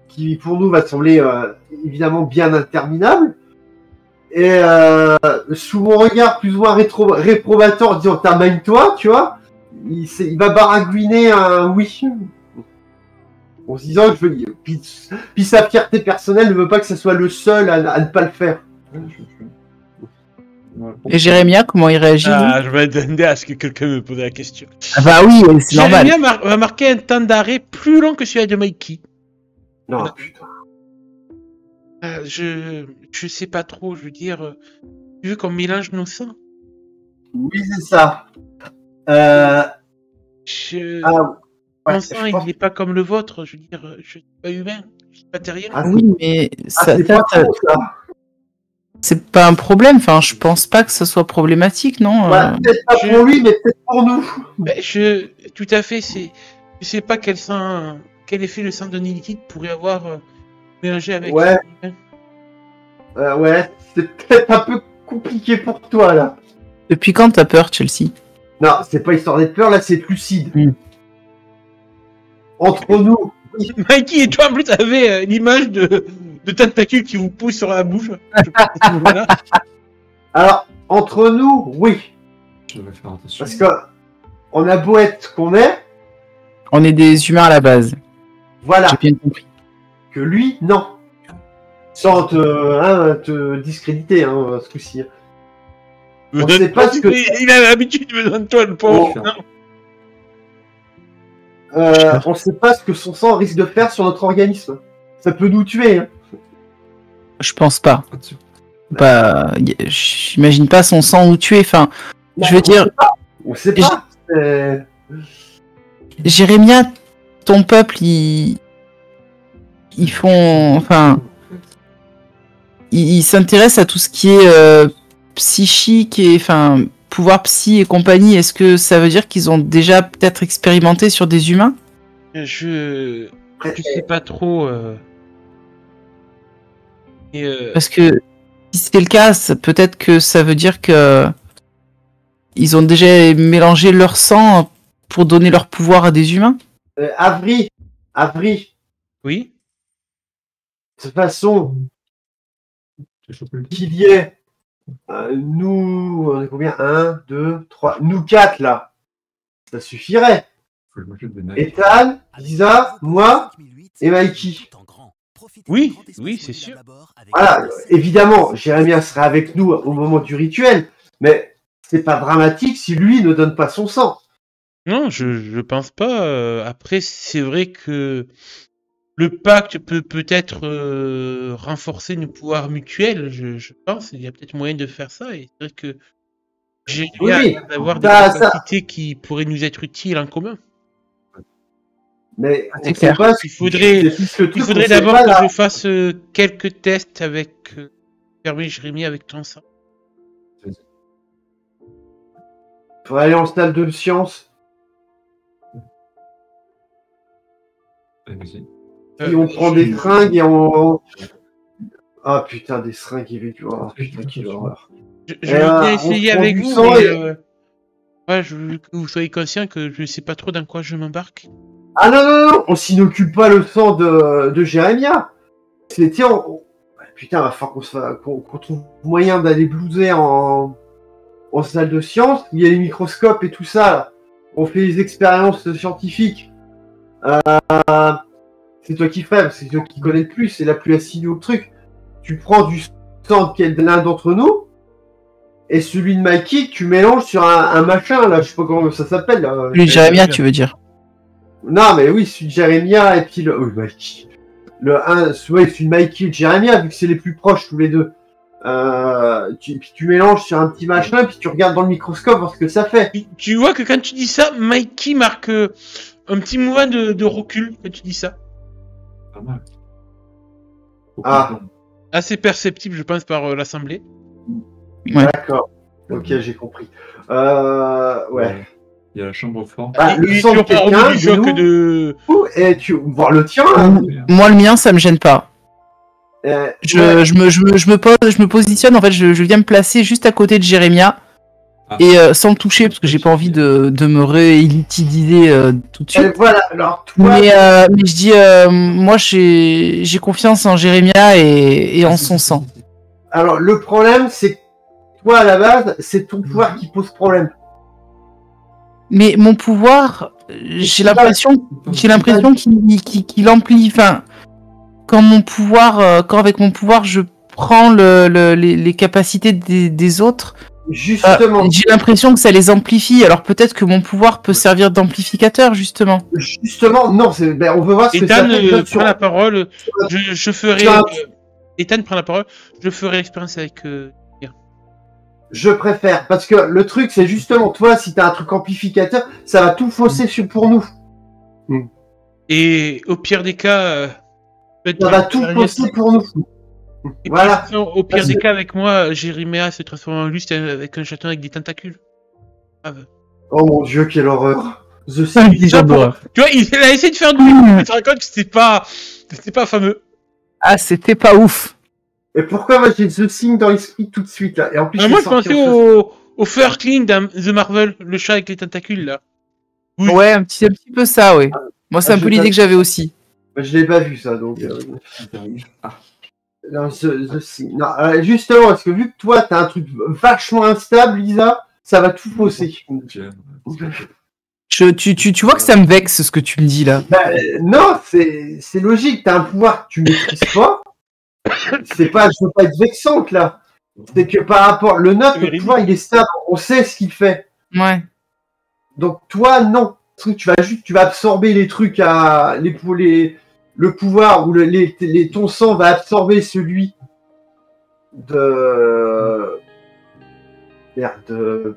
qui pour nous va sembler évidemment bien interminable. Et sous mon regard plus ou moins réprobateur, disant t'amène-toi, tu vois, il va baragouiner un oui. En se disant que je veux dire. Puis sa fierté personnelle ne veut pas que ce soit le seul à ne pas le faire. Et Jérémia, comment il réagit lui Je m'attendais à ce que quelqu'un me pose la question. Ah bah oui, c'est normal. Jérémia va marquer un temps d'arrêt plus long que celui de Mikey. Non, putain. Je sais pas trop, je veux dire. Tu veux qu'on mélange nos sangs? Oui, c'est ça. Mon sang, il n'est pas comme le vôtre, je veux dire, je suis pas humain, je suis pas terrien. Oui, mais c'est pas trop, ça. C'est pas un problème, enfin, je pense pas que ce soit problématique, non Peut-être pas pour lui, mais peut-être pour nous. Tout à fait, je sais pas quel effet le sang d'un liquide pourrait avoir mélangé avec. Ouais. Ouais, c'est peut-être un peu compliqué pour toi, là. Depuis quand t'as peur, Chelsea? Non, c'est pas histoire d'être peur, là, c'est lucide. Entre nous. Mikey et toi, en plus, avez l'image de tentacules qui vous poussent sur la bouche. Voilà. Alors, entre nous, oui. Je vais faire attention. Parce que on a beau être ce qu'on est. On est des humains à la base. Voilà. J'ai bien compris. Que lui, non. Sans te discréditer, ce coup-ci. On sait pas ce que... Il a l'habitude de me donner toi le pauvre. On sait pas ce que son sang risque de faire sur notre organisme. Ça peut nous tuer. Hein. Je pense pas. Bah, j'imagine pas son sang nous tuer. Enfin, non, je veux dire. On sait pas. Jérémia, ton peuple, il ils font, enfin, ils s'intéressent à tout ce qui est psychique et, enfin, pouvoir psy et compagnie. Est-ce que ça veut dire qu'ils ont déjà peut-être expérimenté sur des humains? Je sais pas trop. Parce que si c'est le cas, peut-être que ça veut dire que ils ont déjà mélangé leur sang pour donner leur pouvoir à des humains. Avri, Oui. de toute façon, J'ai chopé le qu'il y ait nous, on est combien? 1, 2, 3, nous 4 là, ça suffirait. faut le manger de Nike. Ethan, Lisa, moi et Mikey. Oui, c'est sûr. Voilà, évidemment, Jérémia sera avec nous au moment du rituel, mais c'est pas dramatique si lui ne donne pas son sang. Non, je pense pas. Après, c'est vrai que le pacte peut peut-être renforcer nos pouvoirs mutuels. Je pense. Il y a peut-être moyen de faire ça. Et c'est vrai que j'ai Oui, d'avoir des ça- capacités qui pourraient nous être utiles en commun. Mais C'est on clair. sait pas ce Il faudrait- c'est juste le Il truc, faudrait on sait d'abord pas, que là. je fasse quelques tests avec Jérémy avec ton sang. Faudrait aller en salle de science. Allez, vas-y. Et on prend des seringues et on... Ah putain, des seringues irrégulières. Oh, putain, quelle horreur. Je veux bien on essayer prend avec du vous, sang mais et- ouais, je veux que vous soyez conscient que je sais pas trop dans quoi je m'embarque. Ah non, on s'inocule pas le sang de Jérémia. C'est, tiens, putain, va falloir qu'on trouve moyen d'aller blouser en salle de science, où il y a les microscopes et tout ça, là. On fait les expériences scientifiques. C'est toi qui ferais, c'est toi qui connais le plus, c'est la plus assidue au truc. Tu prends du sang de l'un d'entre nous, et celui de Mikey, tu mélanges sur un machin, là, je sais pas comment ça s'appelle, là. Lui, Jérémia, tu veux dire? Non, mais oui, celui de Jérémia, et puis le... Oui, Mikey. Celui de Mikey et de Jérémia, vu que c'est les plus proches tous les deux. Puis tu mélanges sur un petit machin, puis tu regardes dans le microscope voir ce que ça fait. Tu vois que quand tu dis ça, Mikey marque un petit mouvement de recul quand tu dis ça. Pas mal. Ah. Assez perceptible, je pense, par l'Assemblée. Ouais. D'accord. Ok, j'ai compris. Ouais. Il y a la chambre forte. Ah, le Il sang de est toujours pas quelqu'un, revenu du choc nous. de... Et tu voir le tien, là. Moi, le mien, ça me gêne pas. Ouais. Je me positionne, en fait, je viens me placer juste à côté de Jérémia. Ah. Et sans le toucher, parce que j'ai pas envie de me réutiliser tout de Et suite. voilà, alors toi, Mais je dis, moi j'ai confiance en Jérémia et en son sang. alors le problème, c'est que toi, à la base, c'est ton pouvoir qui pose problème. Mais mon pouvoir, j'ai l'impression qu'il amplie. Enfin, quand avec mon pouvoir, je prends les capacités des autres. Justement, J'ai l'impression que ça les amplifie. Alors peut-être que mon pouvoir peut servir d'amplificateur, justement. non, on veut voir ce que ça Ethan fait. prend la parole. Je ferai... sur un- Ethan prend la parole. Je ferai l'expérience avec... Je préfère, parce que le truc, c'est justement, toi, si t'as un truc amplificateur, ça va tout fausser pour nous. Et au pire des cas... Ça va tout fausser pour nous. Et Voilà. puis, au pire Parce des que- cas, avec moi, Jérémia se transforme en lustre avec un chaton avec des tentacules. Grave. Oh mon dieu, quelle horreur. The Ah, Sims. déjà d'horreur. Tu vois, il a essayé de faire du... Il se rend compte que c'était pas fameux. Ah, c'était pas ouf. Et pourquoi moi j'ai The Thing dans l'esprit tout de suite là? Et en plus, Moi, c'est je sorti pensais en au Furkling dans The Marvel, le chat avec les tentacules, là. Oui. Ouais, un petit peu ça, ouais. Moi, c'est un j'ai peu l'idée pas- que j'avais aussi. Je l'ai pas vu ça donc. Ah, Non, The Thing. Non, justement, parce que vu que toi t'as un truc vachement instable, Lisa, ça va tout fausser. Tu vois que ça me vexe ce que tu me dis là. Bah, non, c'est logique. T'as un pouvoir que tu maîtrises pas. Je veux pas être vexante là. C'est que par rapport le nôtre, le pouvoir il est stable. On sait ce qu'il fait. Ouais. Donc toi, non. Tu vas absorber les trucs le pouvoir ou ton sang va absorber celui de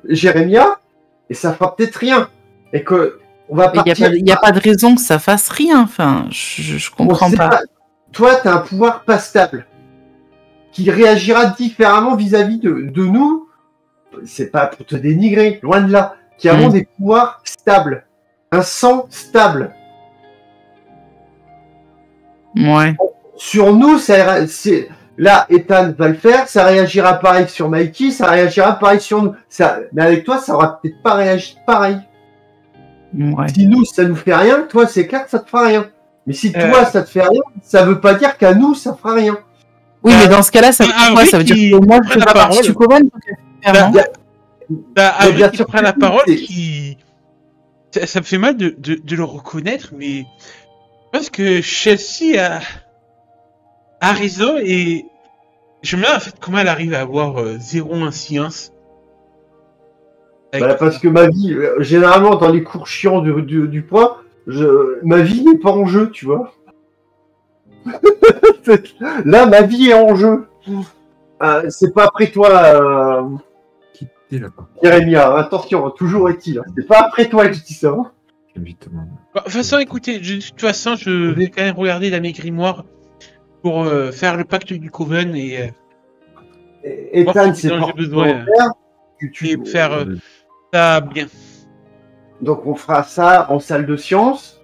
Jérémia et ça fera peut-être rien. Et que on va Il partir. y a pas de raison que ça fasse rien. Enfin, je comprends sait pas. toi, t'as un pouvoir pas stable qui réagira différemment vis-à-vis de nous. C'est pas pour te dénigrer, loin de là. Qui avons des pouvoirs stables, un sang stable. Ouais. Sur nous, c'est là, Ethan va le faire, ça réagira pareil sur Mikey, ça réagira pareil sur nous. Mais avec toi, ça aura peut-être pas réagi pareil. Ouais. Si nous, ça nous fait rien, toi, c'est clair que ça te fera rien. Mais si toi, ça te fait rien, ça veut pas dire qu'à nous, ça fera rien. Oui, mais dans ce cas-là, ça veut dire quoi? Ça veut dire que moi, je fais pas partie du Coven? Avril qui prend la parole, qui... Ça me fait mal de le reconnaître, mais... Parce que Chelsea a raison, et... Je me demande en fait comment elle arrive à avoir zéro inscience. Bah, parce que ma vie, généralement, dans les cours chiants du poids, ma vie n'est pas en jeu, tu vois. Là, ma vie est en jeu. C'est pas après toi, Jérémia. Attention, toujours est-il. C'est pas après toi que je dis ça. Hein. De toute façon, écoutez, de toute façon, je vais quand même regarder la grimoire pour faire le pacte du Coven et Ethan, c'est pas besoin et faire ça bien. Donc on fera ça en salle de sciences.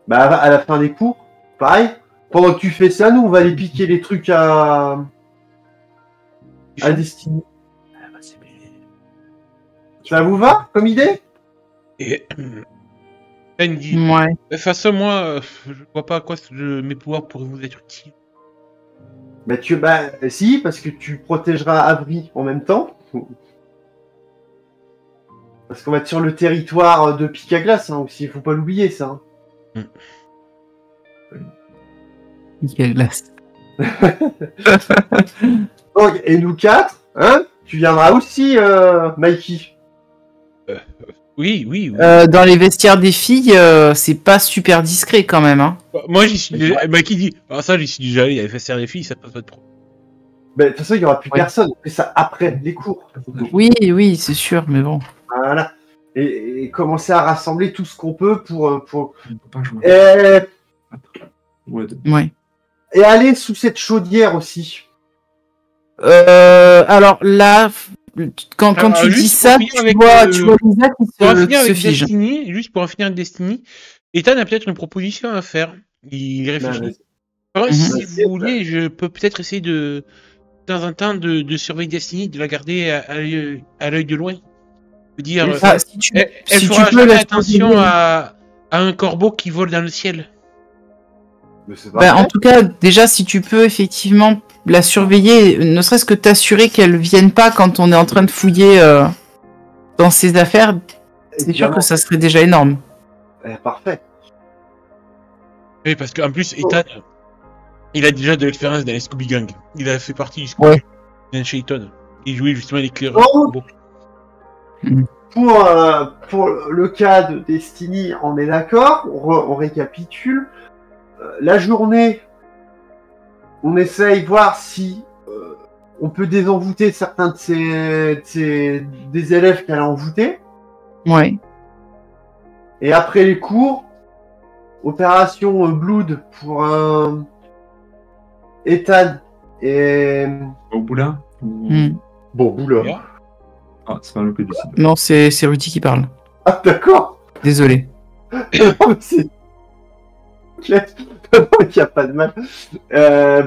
Bah à la fin des cours, pareil. Pendant que tu fais ça, nous on va aller piquer les trucs à Destiny. Ça vous va comme idée? Et Ben dit, ouais. De toute façon, moi, je vois pas à quoi mes pouvoirs pourraient vous être utiles. Bah si, parce que tu protégeras Avery en même temps. Parce qu'on va être sur le territoire de Pic à Glace hein, aussi, il faut pas l'oublier ça. Hein. Pic à Glace. Donc, et nous quatre, hein, tu viendras aussi, Mikey. Oui. Dans les vestiaires des filles, c'est pas super discret quand même. Hein. Moi, j'y suis déjà. Mikey dit, ça, j'y suis déjà allé, il y avait vestiaires des filles, ça passe pas de problème. Bah, de toute façon, il n'y aura plus personne. On fait ça après les cours. Oui, c'est sûr, mais bon. Voilà. Et commencer à rassembler tout ce qu'on peut pour... Ouais. Et aller sous cette chaudière aussi. Alors là, quand tu dis ça, tu vois Lisa qui se fige. Destiny, juste pour en finir avec Destiny, Ethan a peut-être une proposition à faire. Il réfléchit. Si vous voulez, je peux peut-être essayer de temps en temps de surveiller Destiny, de la garder à l'œil de loin. Dire, elle fera jamais attention à un corbeau qui vole dans le ciel. En tout cas, déjà, si tu peux effectivement la surveiller, ne serait-ce que t'assurer qu'elle vienne pas quand on est en train de fouiller dans ses affaires, c'est sûr que ça serait déjà énorme. Parfait. Oui, parce qu'en plus, Ethan, il a déjà de l'expérience dans les Scooby Gang. Il a fait partie du Scooby Gang chez Ethan. Il jouait justement l'éclaireur. Pour le cas de Destiny, on est d'accord, on récapitule. La journée, on essaye voir si on peut désenvoûter certains des élèves qu'elle a envoûtés. Ouais. Et après les cours, opération Blood pour Ethan et... Boboula Boboula. Ah, c'est pas le que décide. Non, c'est Rudy qui parle. Ah, d'accord. Désolé. Il n'y a pas de mal.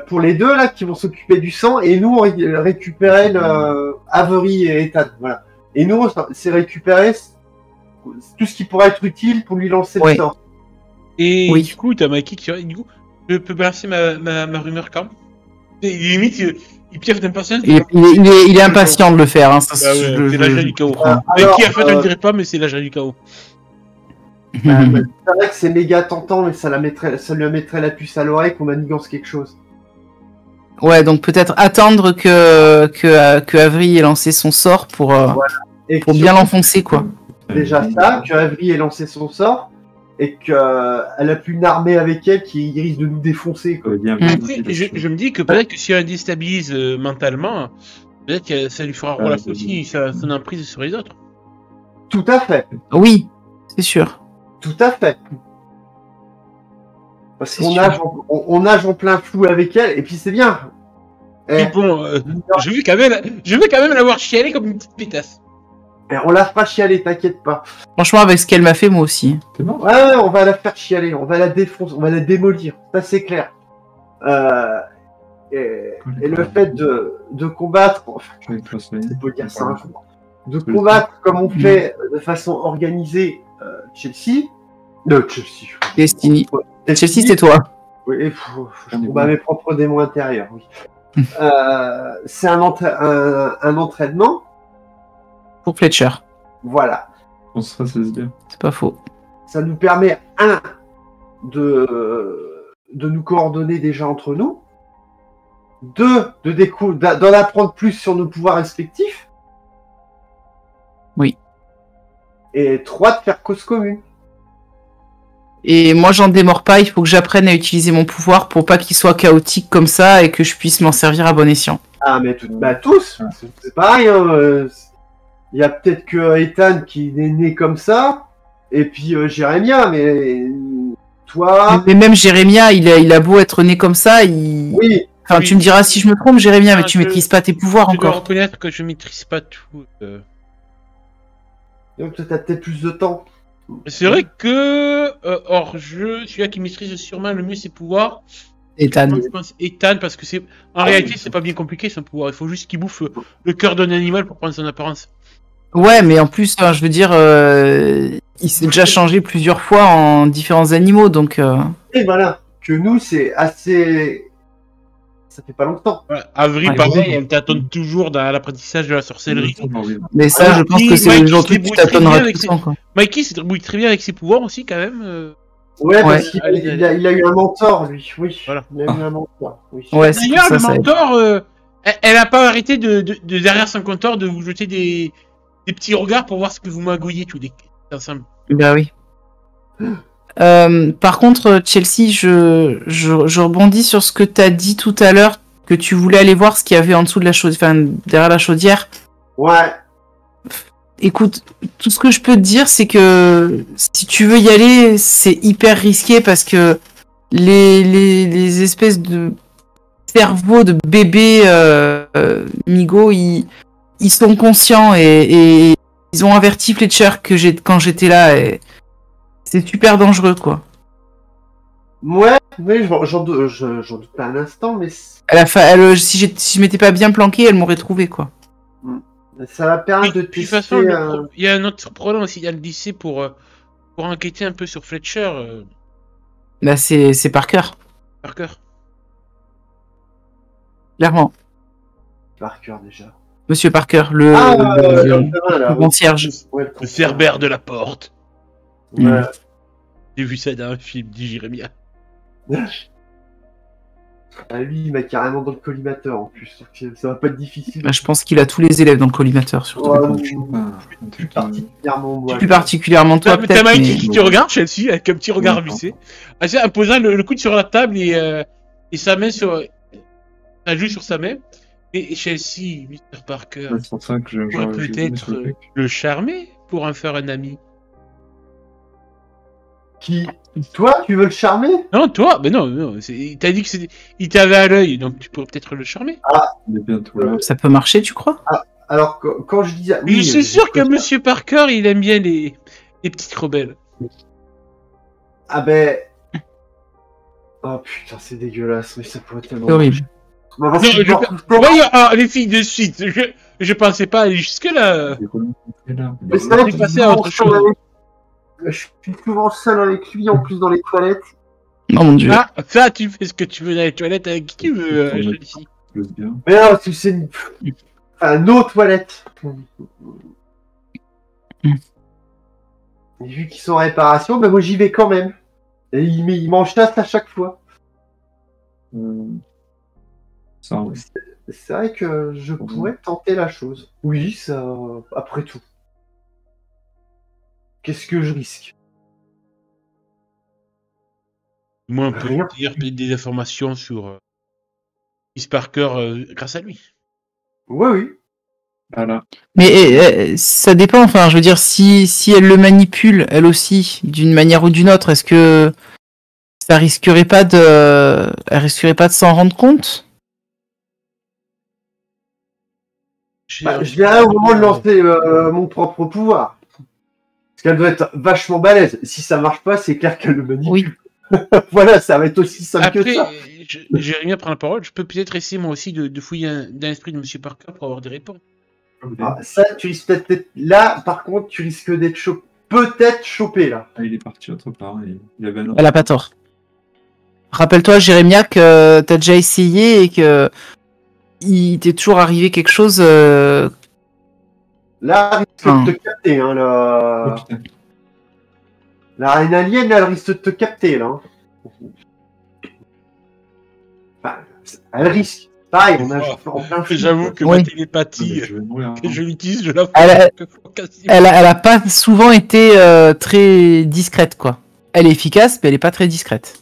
Pour les deux là qui vont s'occuper du sang et nous on récupérait Avery et Ethan. Voilà. Et nous c'est récupérer tout ce qui pourrait être utile pour lui lancer le sort. Et du coup t'as Mikey qui du coup je peux balancer ma rumeur quand même. Limite il piaffe d'impatience. Il est impatient de le faire. Hein, c'est l'agent du chaos. Qui a fait je ne dirais pas mais c'est l'agent du chaos. C'est vrai que c'est méga tentant, mais ça lui mettrait la puce à l'oreille qu'on manigance quelque chose. Ouais, donc peut-être attendre que Avery ait lancé son sort pour bien l'enfoncer, quoi. Déjà ça, que Avery ait lancé son sort, et qu'elle a plus une armée avec elle qui risque de nous défoncer, quoi. Après, je me dis que peut-être que si elle déstabilise mentalement, peut-être que ça lui fera relâcher aussi son emprise sur les autres. Tout à fait. Oui, c'est sûr. Tout à fait. Parce C'est qu'on sûr. nage, on nage en plein flou avec elle, et puis c'est bien. Mais bon, je vais quand même la voir chialer comme une petite pétasse. On la fera chialer, t'inquiète pas. Franchement, avec ce qu'elle m'a fait, moi aussi. T'es mort? Ouais, on va la faire chialer, on va la défoncer, on va la démolir, ça c'est clair. Et le fait de combattre, enfin, Avec toi, Sven. c'est pas dire ça un jour, de combattre comme on fait de façon organisée Chelsea. Destiny. Chelsea, c'est toi. Oui, je combat mes propres démons intérieurs, oui. C'est un entraînement, Pour Fletcher. voilà. On se fasse bien. C'est pas faux. Ça nous permet, de nous coordonner déjà entre nous, d'en apprendre plus sur nos pouvoirs respectifs, Oui. et 3, de faire cause commune. Et moi, j'en démords pas. Il faut que j'apprenne à utiliser mon pouvoir pour pas qu'il soit chaotique comme ça et que je puisse m'en servir à bon escient. Ah, mais tous, c'est pareil, hein, il y a peut-être que Ethan qui est né comme ça, et puis Jérémia, mais toi, Mais même Jérémia, il a beau être né comme ça, oui, Enfin, Oui. tu me diras si je me trompe, Jérémia, mais Ah, tu je- maîtrises pas tes pouvoirs Je dois encore. reconnaître que je maîtrise pas tout. donc toi, t'as peut-être plus de temps. C'est vrai que hors jeu, celui-là qui maîtrise sûrement le mieux ses pouvoirs, Ethan. je pense Ethan, parce que c'est en réalité c'est pas bien compliqué son pouvoir. Il faut juste qu'il bouffe le cœur d'un animal pour prendre son apparence. Ouais, mais en plus, enfin, je veux dire, il s'est déjà changé plusieurs fois en différents animaux, donc. Et voilà, que nous, c'est assez... Ça fait pas longtemps. Voilà. Avril, Ouais. pareil, elle tâtonne toujours dans l'apprentissage de la sorcellerie. Mais ça, Alors, je pense qui- que c'est Mike, le genre il de truc que tu se débrouille très tâtonneras bien tout avec le ses- temps, quoi. Mikey se débrouille très bien avec ses pouvoirs aussi quand même. Ouais, parce Ouais. qu'il a eu un mentor, lui, oui. Voilà. Il a eu un mentor, oui. Ouais, c'est pour D'ailleurs, ça, le ça aide. mentor, elle a pas arrêté de derrière son compteur de vous jeter des petits regards pour voir ce que vous magouillez tous les ensemble. Bah oui. Par contre, Chelsea, je rebondis sur ce que t'as dit tout à l'heure, que tu voulais aller voir ce qu'il y avait en dessous de la chaudière, enfin, derrière la chaudière. Ouais, Écoute, tout ce que je peux te dire, c'est que si tu veux y aller, c'est hyper risqué parce que les espèces de cerveaux de bébés Migo, ils sont conscients et ils ont averti Fletcher quand j'étais là et c'est super dangereux, quoi. ouais, mais j'en doute pas un instant, mais Si je m'étais pas bien planqué, elle m'aurait trouvé, quoi. ça va permettre de De toute tester façon, il y a un autre surprenant aussi à le lycée pour enquêter un peu sur Fletcher, Là, c'est Parker, Parker. clairement. Parker, déjà. Monsieur Parker, le gamin, là, le concierge. ouais, Le cerbère de la porte. Ouais. J'ai vu ça dans un film, dit Jérémia. Ah, lui, il m'a carrément dans le collimateur, en plus. Donc, ça va pas être difficile. Bah, je pense qu'il a tous les élèves dans le collimateur, surtout. Plus particulièrement, moi. Plus particulièrement toi, T'as peut-être. Mikey Mais... qui te regarde, Chelsea, avec un petit regard Ouais, vissé. En posant le coude sur la table et sa main sur. Sa joue sur sa main. Et Chelsea, Mr. Parker, C'est pour ça que je pourrait peut-être le charmer pour en faire un ami. Qui Toi, tu veux le charmer? Non, toi, mais non, t'as dit que il t'avait à l'œil, donc tu pourrais peut-être le charmer. Il est bientôt là. Ça peut marcher, tu crois? Alors, quand je disais... Oui, c'est sûr que Monsieur Parker, il aime bien les petites rebelles. Ah ben... Oh putain, c'est dégueulasse, mais ça pourrait tellement... C'est horrible. Bah, parce Non, que je- genre, Voyons, les filles, de suite, je pensais pas aller jusque-là. mais c'est vrai On est que passé à autre chose. je suis souvent seul avec lui, en plus dans les toilettes. Oh mon dieu. Ah, ça, tu fais ce que tu veux dans les toilettes avec qui tu veux, Chelsea. Bien. Mais non, c'est une... Enfin, nos toilettes. Et vu qu'ils sont en réparation, ben moi j'y vais quand même. Et il m'en chasse à chaque fois. Ça, ouais. C'est vrai que je pourrais tenter la chose. Oui, ça... Après tout. Qu'est-ce que je risque? Moi, on peut Rien. dire des informations sur Miss Parker grâce à lui. Oui. Voilà. Mais ça dépend, enfin, je veux dire, si elle le manipule, elle aussi, d'une manière ou d'une autre, est-ce que Ça risquerait pas de... Elle risquerait pas de s'en rendre compte? Bah, je verrai au moment de lancer mon propre pouvoir. Parce qu'elle doit être vachement balèze. Si ça marche pas, c'est clair qu'elle le manipule. Oui. Voilà, ça va être aussi simple Après, que ça. Jérémy prend la parole. Je peux peut-être essayer moi aussi de fouiller dans l'esprit de Monsieur Parker pour avoir des réponses. Ah, ça, tu risques peut-être... Là, par contre, tu risques d'être peut-être chopé, là. Ah, il est parti autre part. Il avait un Elle a pas tort. Rappelle-toi, Jérémia, que t'as déjà essayé et que il t'est toujours arrivé quelque chose. Là, elle risque Ah. de te capter, hein, Oh, là. putain. La reine alien, elle risque de te capter, là. hein. Enfin, elle risque. Pareil, on a en plein film, J'avoue quoi. que Oui. ma télépathie Je vais mourir. que je l'utilise, je la fous Elle- quasiment. Elle a pas souvent été très discrète, quoi. Elle est efficace, mais elle est pas très discrète.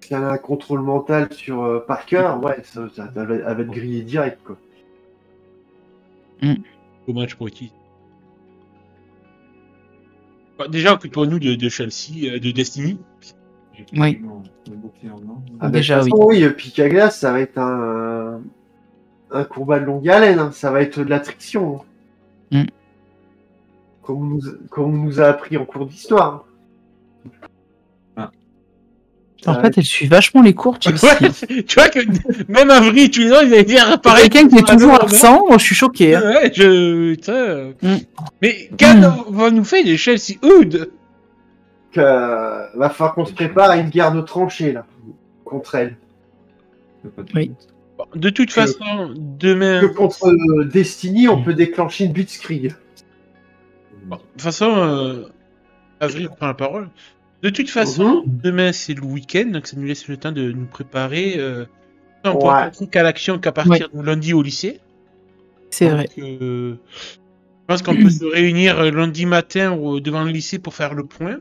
Si elle a un contrôle mental sur Parker, ouais, elle va être grillée direct, quoi. Dommage pour utiliser. Bah, déjà, occupe-nous de Chelsea, de Destiny. Oui. Ah, Déjà, de toute façon, oui, Pic à glace, ça va être un combat de longue haleine, hein. Ça va être de la triction. hein. Mm. Comme on nous a appris en cours d'histoire. En Ça va fait, elle suit vachement les cours, Chelsea. Ouais, tu vois que même Avril, tous les ans, ils allaient dire pareil. Quelqu'un qui est toujours absent, moi je suis choqué. Hein. Ouais, putain. Mm. Mais quand va nous faire des Chelsea Hood? va falloir qu'on se prépare à une guerre de tranchées, là, contre elle. Oui. Bon, de toute façon, demain. Que contre Destiny, on peut déclencher une blitzkrieg. Bon, de toute façon, Avril prend la parole. De toute façon, demain c'est le week-end, donc ça nous laisse le temps de nous préparer. On pourra Ouais. pas qu'à l'action qu'à partir de lundi au lycée. C'est Donc, vrai. je pense qu'on peut se réunir lundi matin devant le lycée pour faire le point.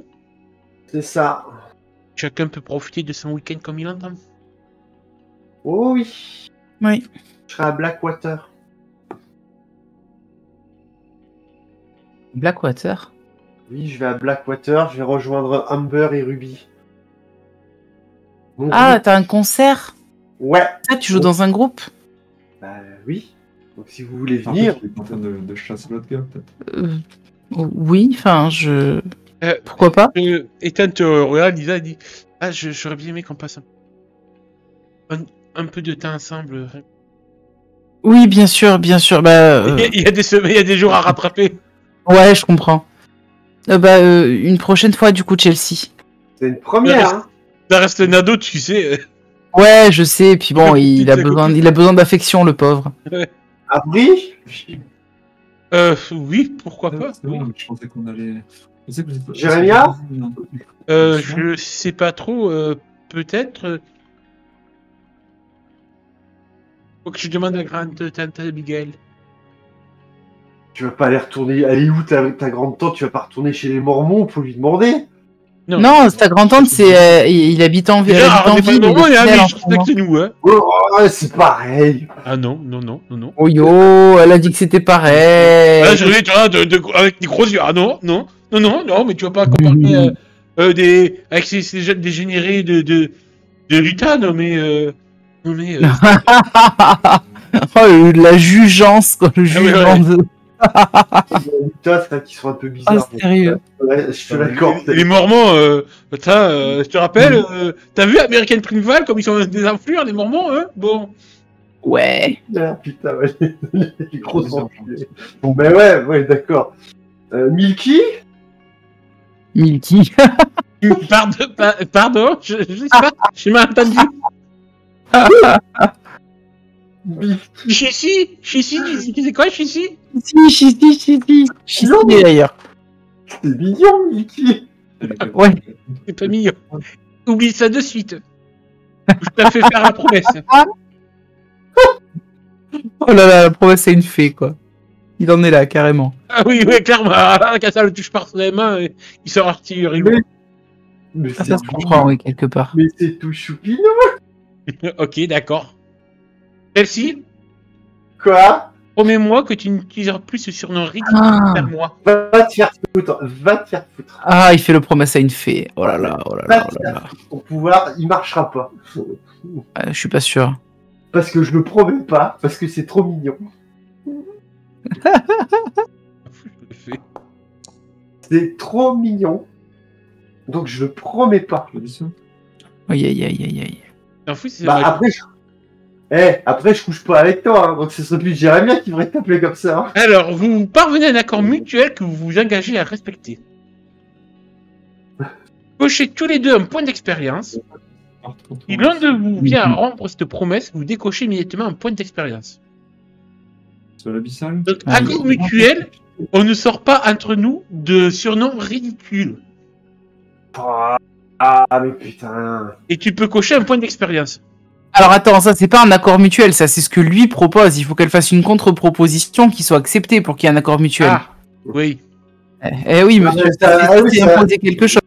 C'est ça. Chacun peut profiter de son week-end comme il entend. Oh oui. Oui. Je serai à Blackwater. Blackwater. Oui, je vais à Blackwater, je vais rejoindre Amber et Ruby. Mon Ah, groupe. t'as un concert? Ouais, Ah, tu joues dans un groupe? bah oui. Donc si vous voulez En venir, fait, il est en train de chasser l'autre gars, peut-être. Oui, enfin, je... Euh, Pourquoi pas? Ethan te regarde, Lisa dit ah, j'aurais bien aimé qu'on passe un peu de temps ensemble. Oui, bien sûr, bien sûr. Bah, Il y a des semaines, il y a des jours à rattraper. ouais, je comprends. Une prochaine fois, du coup, Chelsea. c'est une première. Hein. Ça reste un ado, tu sais. Ouais, je sais. Et puis bon, Petite il a besoin d'affection, le pauvre. Abri Oui, pourquoi pas. C'est bon, je pensais qu'on allait. Je sais que vous êtes- Jérémia Je sais pas trop, peut-être. Faut que je demande à grande tante Abigail. Tu vas pas aller retourner. Elle est où ta grande tante? Tu vas pas retourner chez les Mormons pour lui demander? Non, ta grand-tante, c'est, il habite en ville. Déjà, on est pas il est normaux, il y a fidèle un en mec, ce moment. respecte-nous, hein. Oh, c'est pareil. Ah non, non, non, non, non. Oh yo, elle a dit que c'était pareil. Là, je reviens, tu vois, avec des gros yeux. Ah non, non, non, non, non, mais tu vas pas comparer avec ces jeunes dégénérés de Lutan, non, mais. Non, mais. Oh, la jugeance, quoi, le jugement ouais. de... Toi, c'est qui sont un peu bizarres. Ah, sérieux. Ouais, je te l'accorde. Les Mormons, je te rappelle, t'as vu American Primeval comme ils sont des influents, les Mormons, hein? Bon. Ouais. Ah, putain, ouais. Les gros enculés. Bon, mais ouais, d'accord. Milky Milky. Pardon, je sais pas, j'ai mal entendu. Chichi, c'est quoi Chichi? Si, d'ailleurs. C'est mignon, Milky. Ouais. C'est pas mignon. Oublie ça de suite. Je t'ai fait faire la promesse. Oh là là, la promesse, c'est une fée, quoi. Il en est là, carrément. Ah oui, clairement. Quand ça le touche par ses mains, il sort artillerie. Mais Ça se comprend, oui, quelque part. Mais c'est tout choupinou. Ok, d'accord. Celle-ci? Quoi? Promets-moi que tu n'utiliseras plus ce surnom ridicule vers moi. Va te faire foutre. Va te faire foutre. Ah, il fait le promesse à une fée. Oh là là, oh là Va là, te oh là faire là. foutre. Ton pouvoir, il marchera pas. Je suis pas sûr. Parce que je le promets pas. Parce que c'est trop mignon. Je le fais. C'est trop mignon. Donc je le promets pas. Je dis ça. Aïe, aïe, aïe, aïe, aïe. T'en fous, c'est Bah vrai. après je couche pas avec toi, hein, donc ce serait plus Jérémia qui devrait t'appeler comme ça. Hein. Alors, vous parvenez à un accord mutuel que vous vous engagez à respecter. Cochez tous les deux un point d'expérience. Si l'un de vous vient à rompre cette promesse, vous décochez immédiatement un point d'expérience. Sur l'abyssal. Donc, Ah, accord oui. mutuel, on ne sort pas entre nous de surnoms ridicules. Ah mais putain. Et tu peux cocher un point d'expérience. Alors attends, ça c'est pas un accord mutuel, ça c'est ce que lui propose. Il faut qu'elle fasse une contre-proposition qui soit acceptée pour qu'il y ait un accord mutuel. Ah, oui. Eh oui, monsieur, mais ça- c'est oui, ça- imposer quelque chose.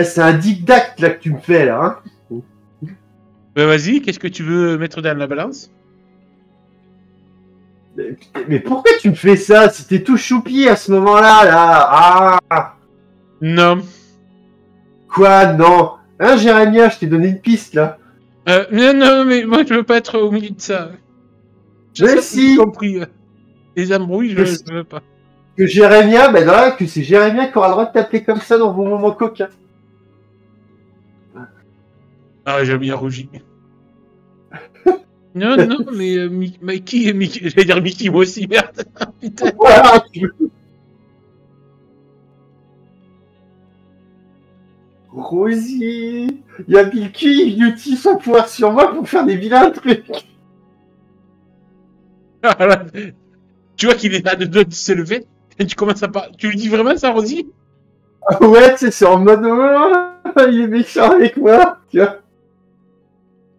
C'est un dictat là que tu me fais là. Hein. Ben vas-y, qu'est-ce que tu veux mettre dans la balance? Mais pourquoi tu me fais ça? C'était tout choupi à ce moment-là là. Ah. Non. Quoi? Non. Hein Jérémia, je t'ai donné une piste là. Non, mais moi je veux pas être au milieu de ça. Mais si. J'ai compris. Les embrouilles, je veux pas. Que Jérémia, ben non, que c'est Jérémia qui aura le droit de t'appeler comme ça dans vos moments coquins. Ah, j'ai bien rougi. Non, mais Mikey, j'allais dire Mickey, moi aussi, merde. Putain. Voilà, Rosie, il y a Milky, il utilise son pouvoir sur moi pour faire des vilains trucs. Ah, là. Tu vois qu'il est à deux doigts de se lever, et tu commences à parler. Tu lui dis vraiment ça, Rosie? Ah ouais, tu sais, c'est en mode, oh, il est méchant avec moi, tu vois.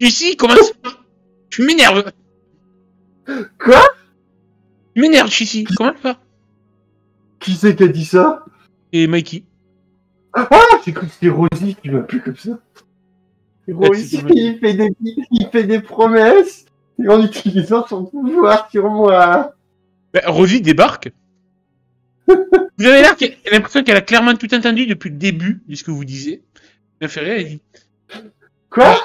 Ici, commence pas. Tu m'énerves. Quoi? Tu m'énerves, Chichi. Comment pas? Qui c'est qui a dit ça? Et Mikey. Ah, j'ai cru que c'était Rosie qui m'appelait comme ça. Rosie, c'est il fait des promesses, et en utilisant son pouvoir sur moi. Ben, Rosie débarque. Vous avez l'air l'impression qu'elle a clairement tout entendu depuis le début de ce que vous disiez. Elle fait rire, elle dit Quoi?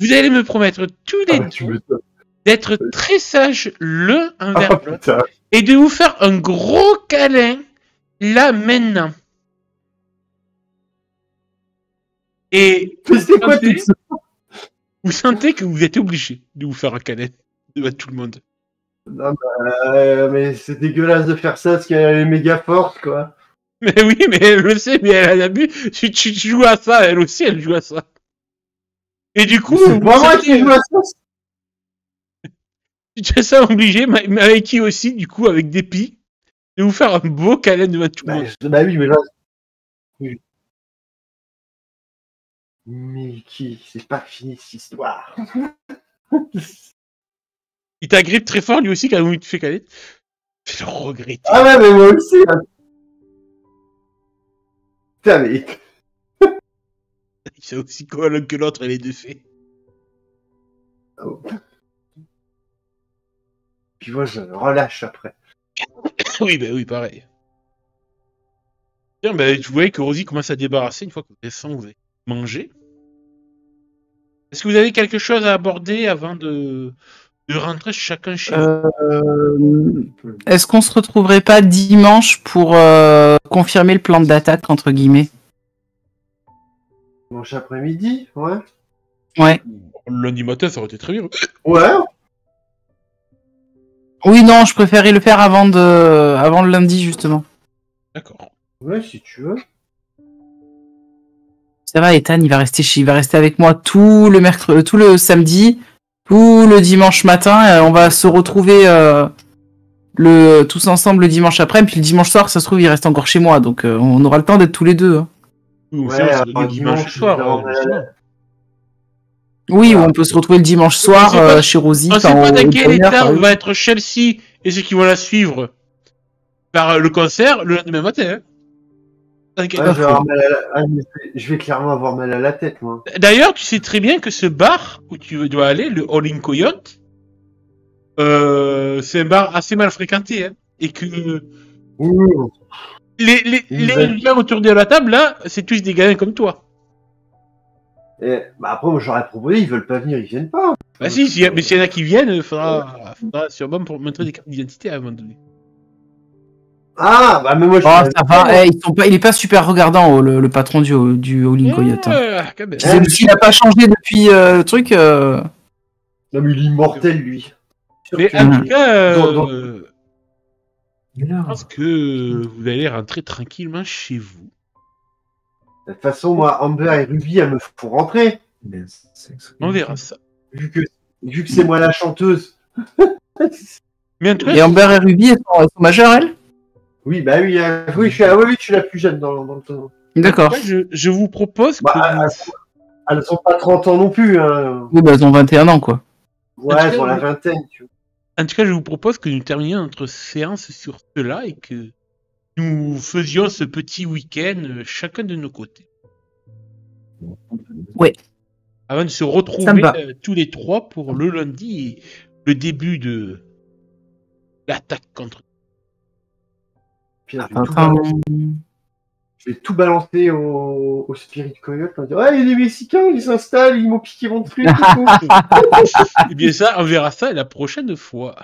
vous allez me promettre tous les Ah, tu deux veux ça? d'être très sages l'un envers Ah l'autre putain. et de vous faire un gros câlin là maintenant. Et Mais c'est quoi sentez- tout ça? vous sentez que vous êtes obligé de vous faire un câlin devant tout le monde. Non, mais c'est dégueulasse de faire ça parce qu'elle est méga forte, quoi. Mais oui, mais elle le sait, mais elle a bu. Si tu joues à ça, elle aussi, elle joue à ça. Et du coup, C'est vous pas moi sentez- qui joue à ça. tu te sens obligé, Mikey aussi, du coup, avec Dépit, de vous faire un beau câlin devant tout le monde. Bah oui, mais là. Oui. Mais qui? C'est pas fini cette histoire. Il t'agrippe très fort, lui aussi, quand il te fait câlin. Je le regrette. Ah ouais, mais moi aussi. Hein. Putain, mais. Il fait aussi quoi l'un que l'autre, les deux faits. Puis moi, je relâche après. Oui, bah oui, pareil. Tiens, bah, vous voyez que Rosie commence à débarrasser une fois que vous avez faim, vous avez mangé. Est-ce que vous avez quelque chose à aborder avant de rentrer chacun chez vous? Est-ce qu'on se retrouverait pas dimanche pour confirmer le plan d'attaque, entre guillemets? Dimanche après-midi, ouais. Ouais. Lundi matin, ça aurait été très bien. Ouais. Oui, non, je préférais le faire avant le lundi, justement. D'accord. Ouais, si tu veux. Ça va, Ethan, il va rester avec moi tout le samedi, tout le dimanche matin. On va se retrouver tous ensemble le dimanche après, puis le dimanche soir, ça se trouve, il reste encore chez moi, donc on aura le temps d'être tous les deux. Hein. Ou Ouais, sinon, c'est alors, le dimanche dimanche, soir. évidemment, Justement. Oui, ou on peut se retrouver le dimanche soir On sait pas- chez Rosie. On sait enfin, pas dans au quel première, état par va être Chelsea et ceux qui vont la suivre par le concert le lendemain matin. Hein. Dans quel- Ouais, je vais avoir mal à je vais clairement avoir mal à la tête, moi. D'ailleurs, tu sais très bien que ce bar où tu dois aller, le All In Coyote, c'est un bar assez mal fréquenté, hein, et que Oui. les gens autour de la table, là, c'est tous des gamins comme toi. Bah après, moi, j'aurais proposé, ils veulent pas venir, ils viennent pas. Bah si, mais s'il y en a qui viennent, il faudra sûrement pour montrer des cartes d'identité à un moment donné. Ah, bah mais moi, je Oh, ça va, il est pas super regardant, le patron du Howling Coyote. Hein. Quand même. S'il a pas changé depuis le truc. Non, mais il est immortel, lui. Mais en tout cas, Dans- je pense que vous allez rentrer tranquillement chez vous. De toute façon, moi, Amber et Ruby, elles me font rentrer. On verra ça. Vu que c'est moi la chanteuse. Mais en tout cas, Et Amber et Ruby, elles sont majeures, elles? Oui, bah oui, oui, je suis la plus jeune dans le temps. D'accord. je vous propose que Bah, elles ont pas 30 ans non plus. Hein. Oui, bah, elles ont 21 ans, quoi. Ouais, elles ont la vingtaine, tu vois. En tout cas, je vous propose que nous terminions notre séance sur cela et que nous faisions ce petit week-end chacun de nos côtés. Ouais. Avant de se Ça me retrouver va. tous les trois pour le lundi et le début de l'attaque contre. Puis, Attends. je vais tout balancer au Spirit Coyote. On va dire, ouais, il y a des Mexicains, ils s'installent, ils m'ont piqué mon truc. et tout. Eh bien ça, on verra ça la prochaine fois.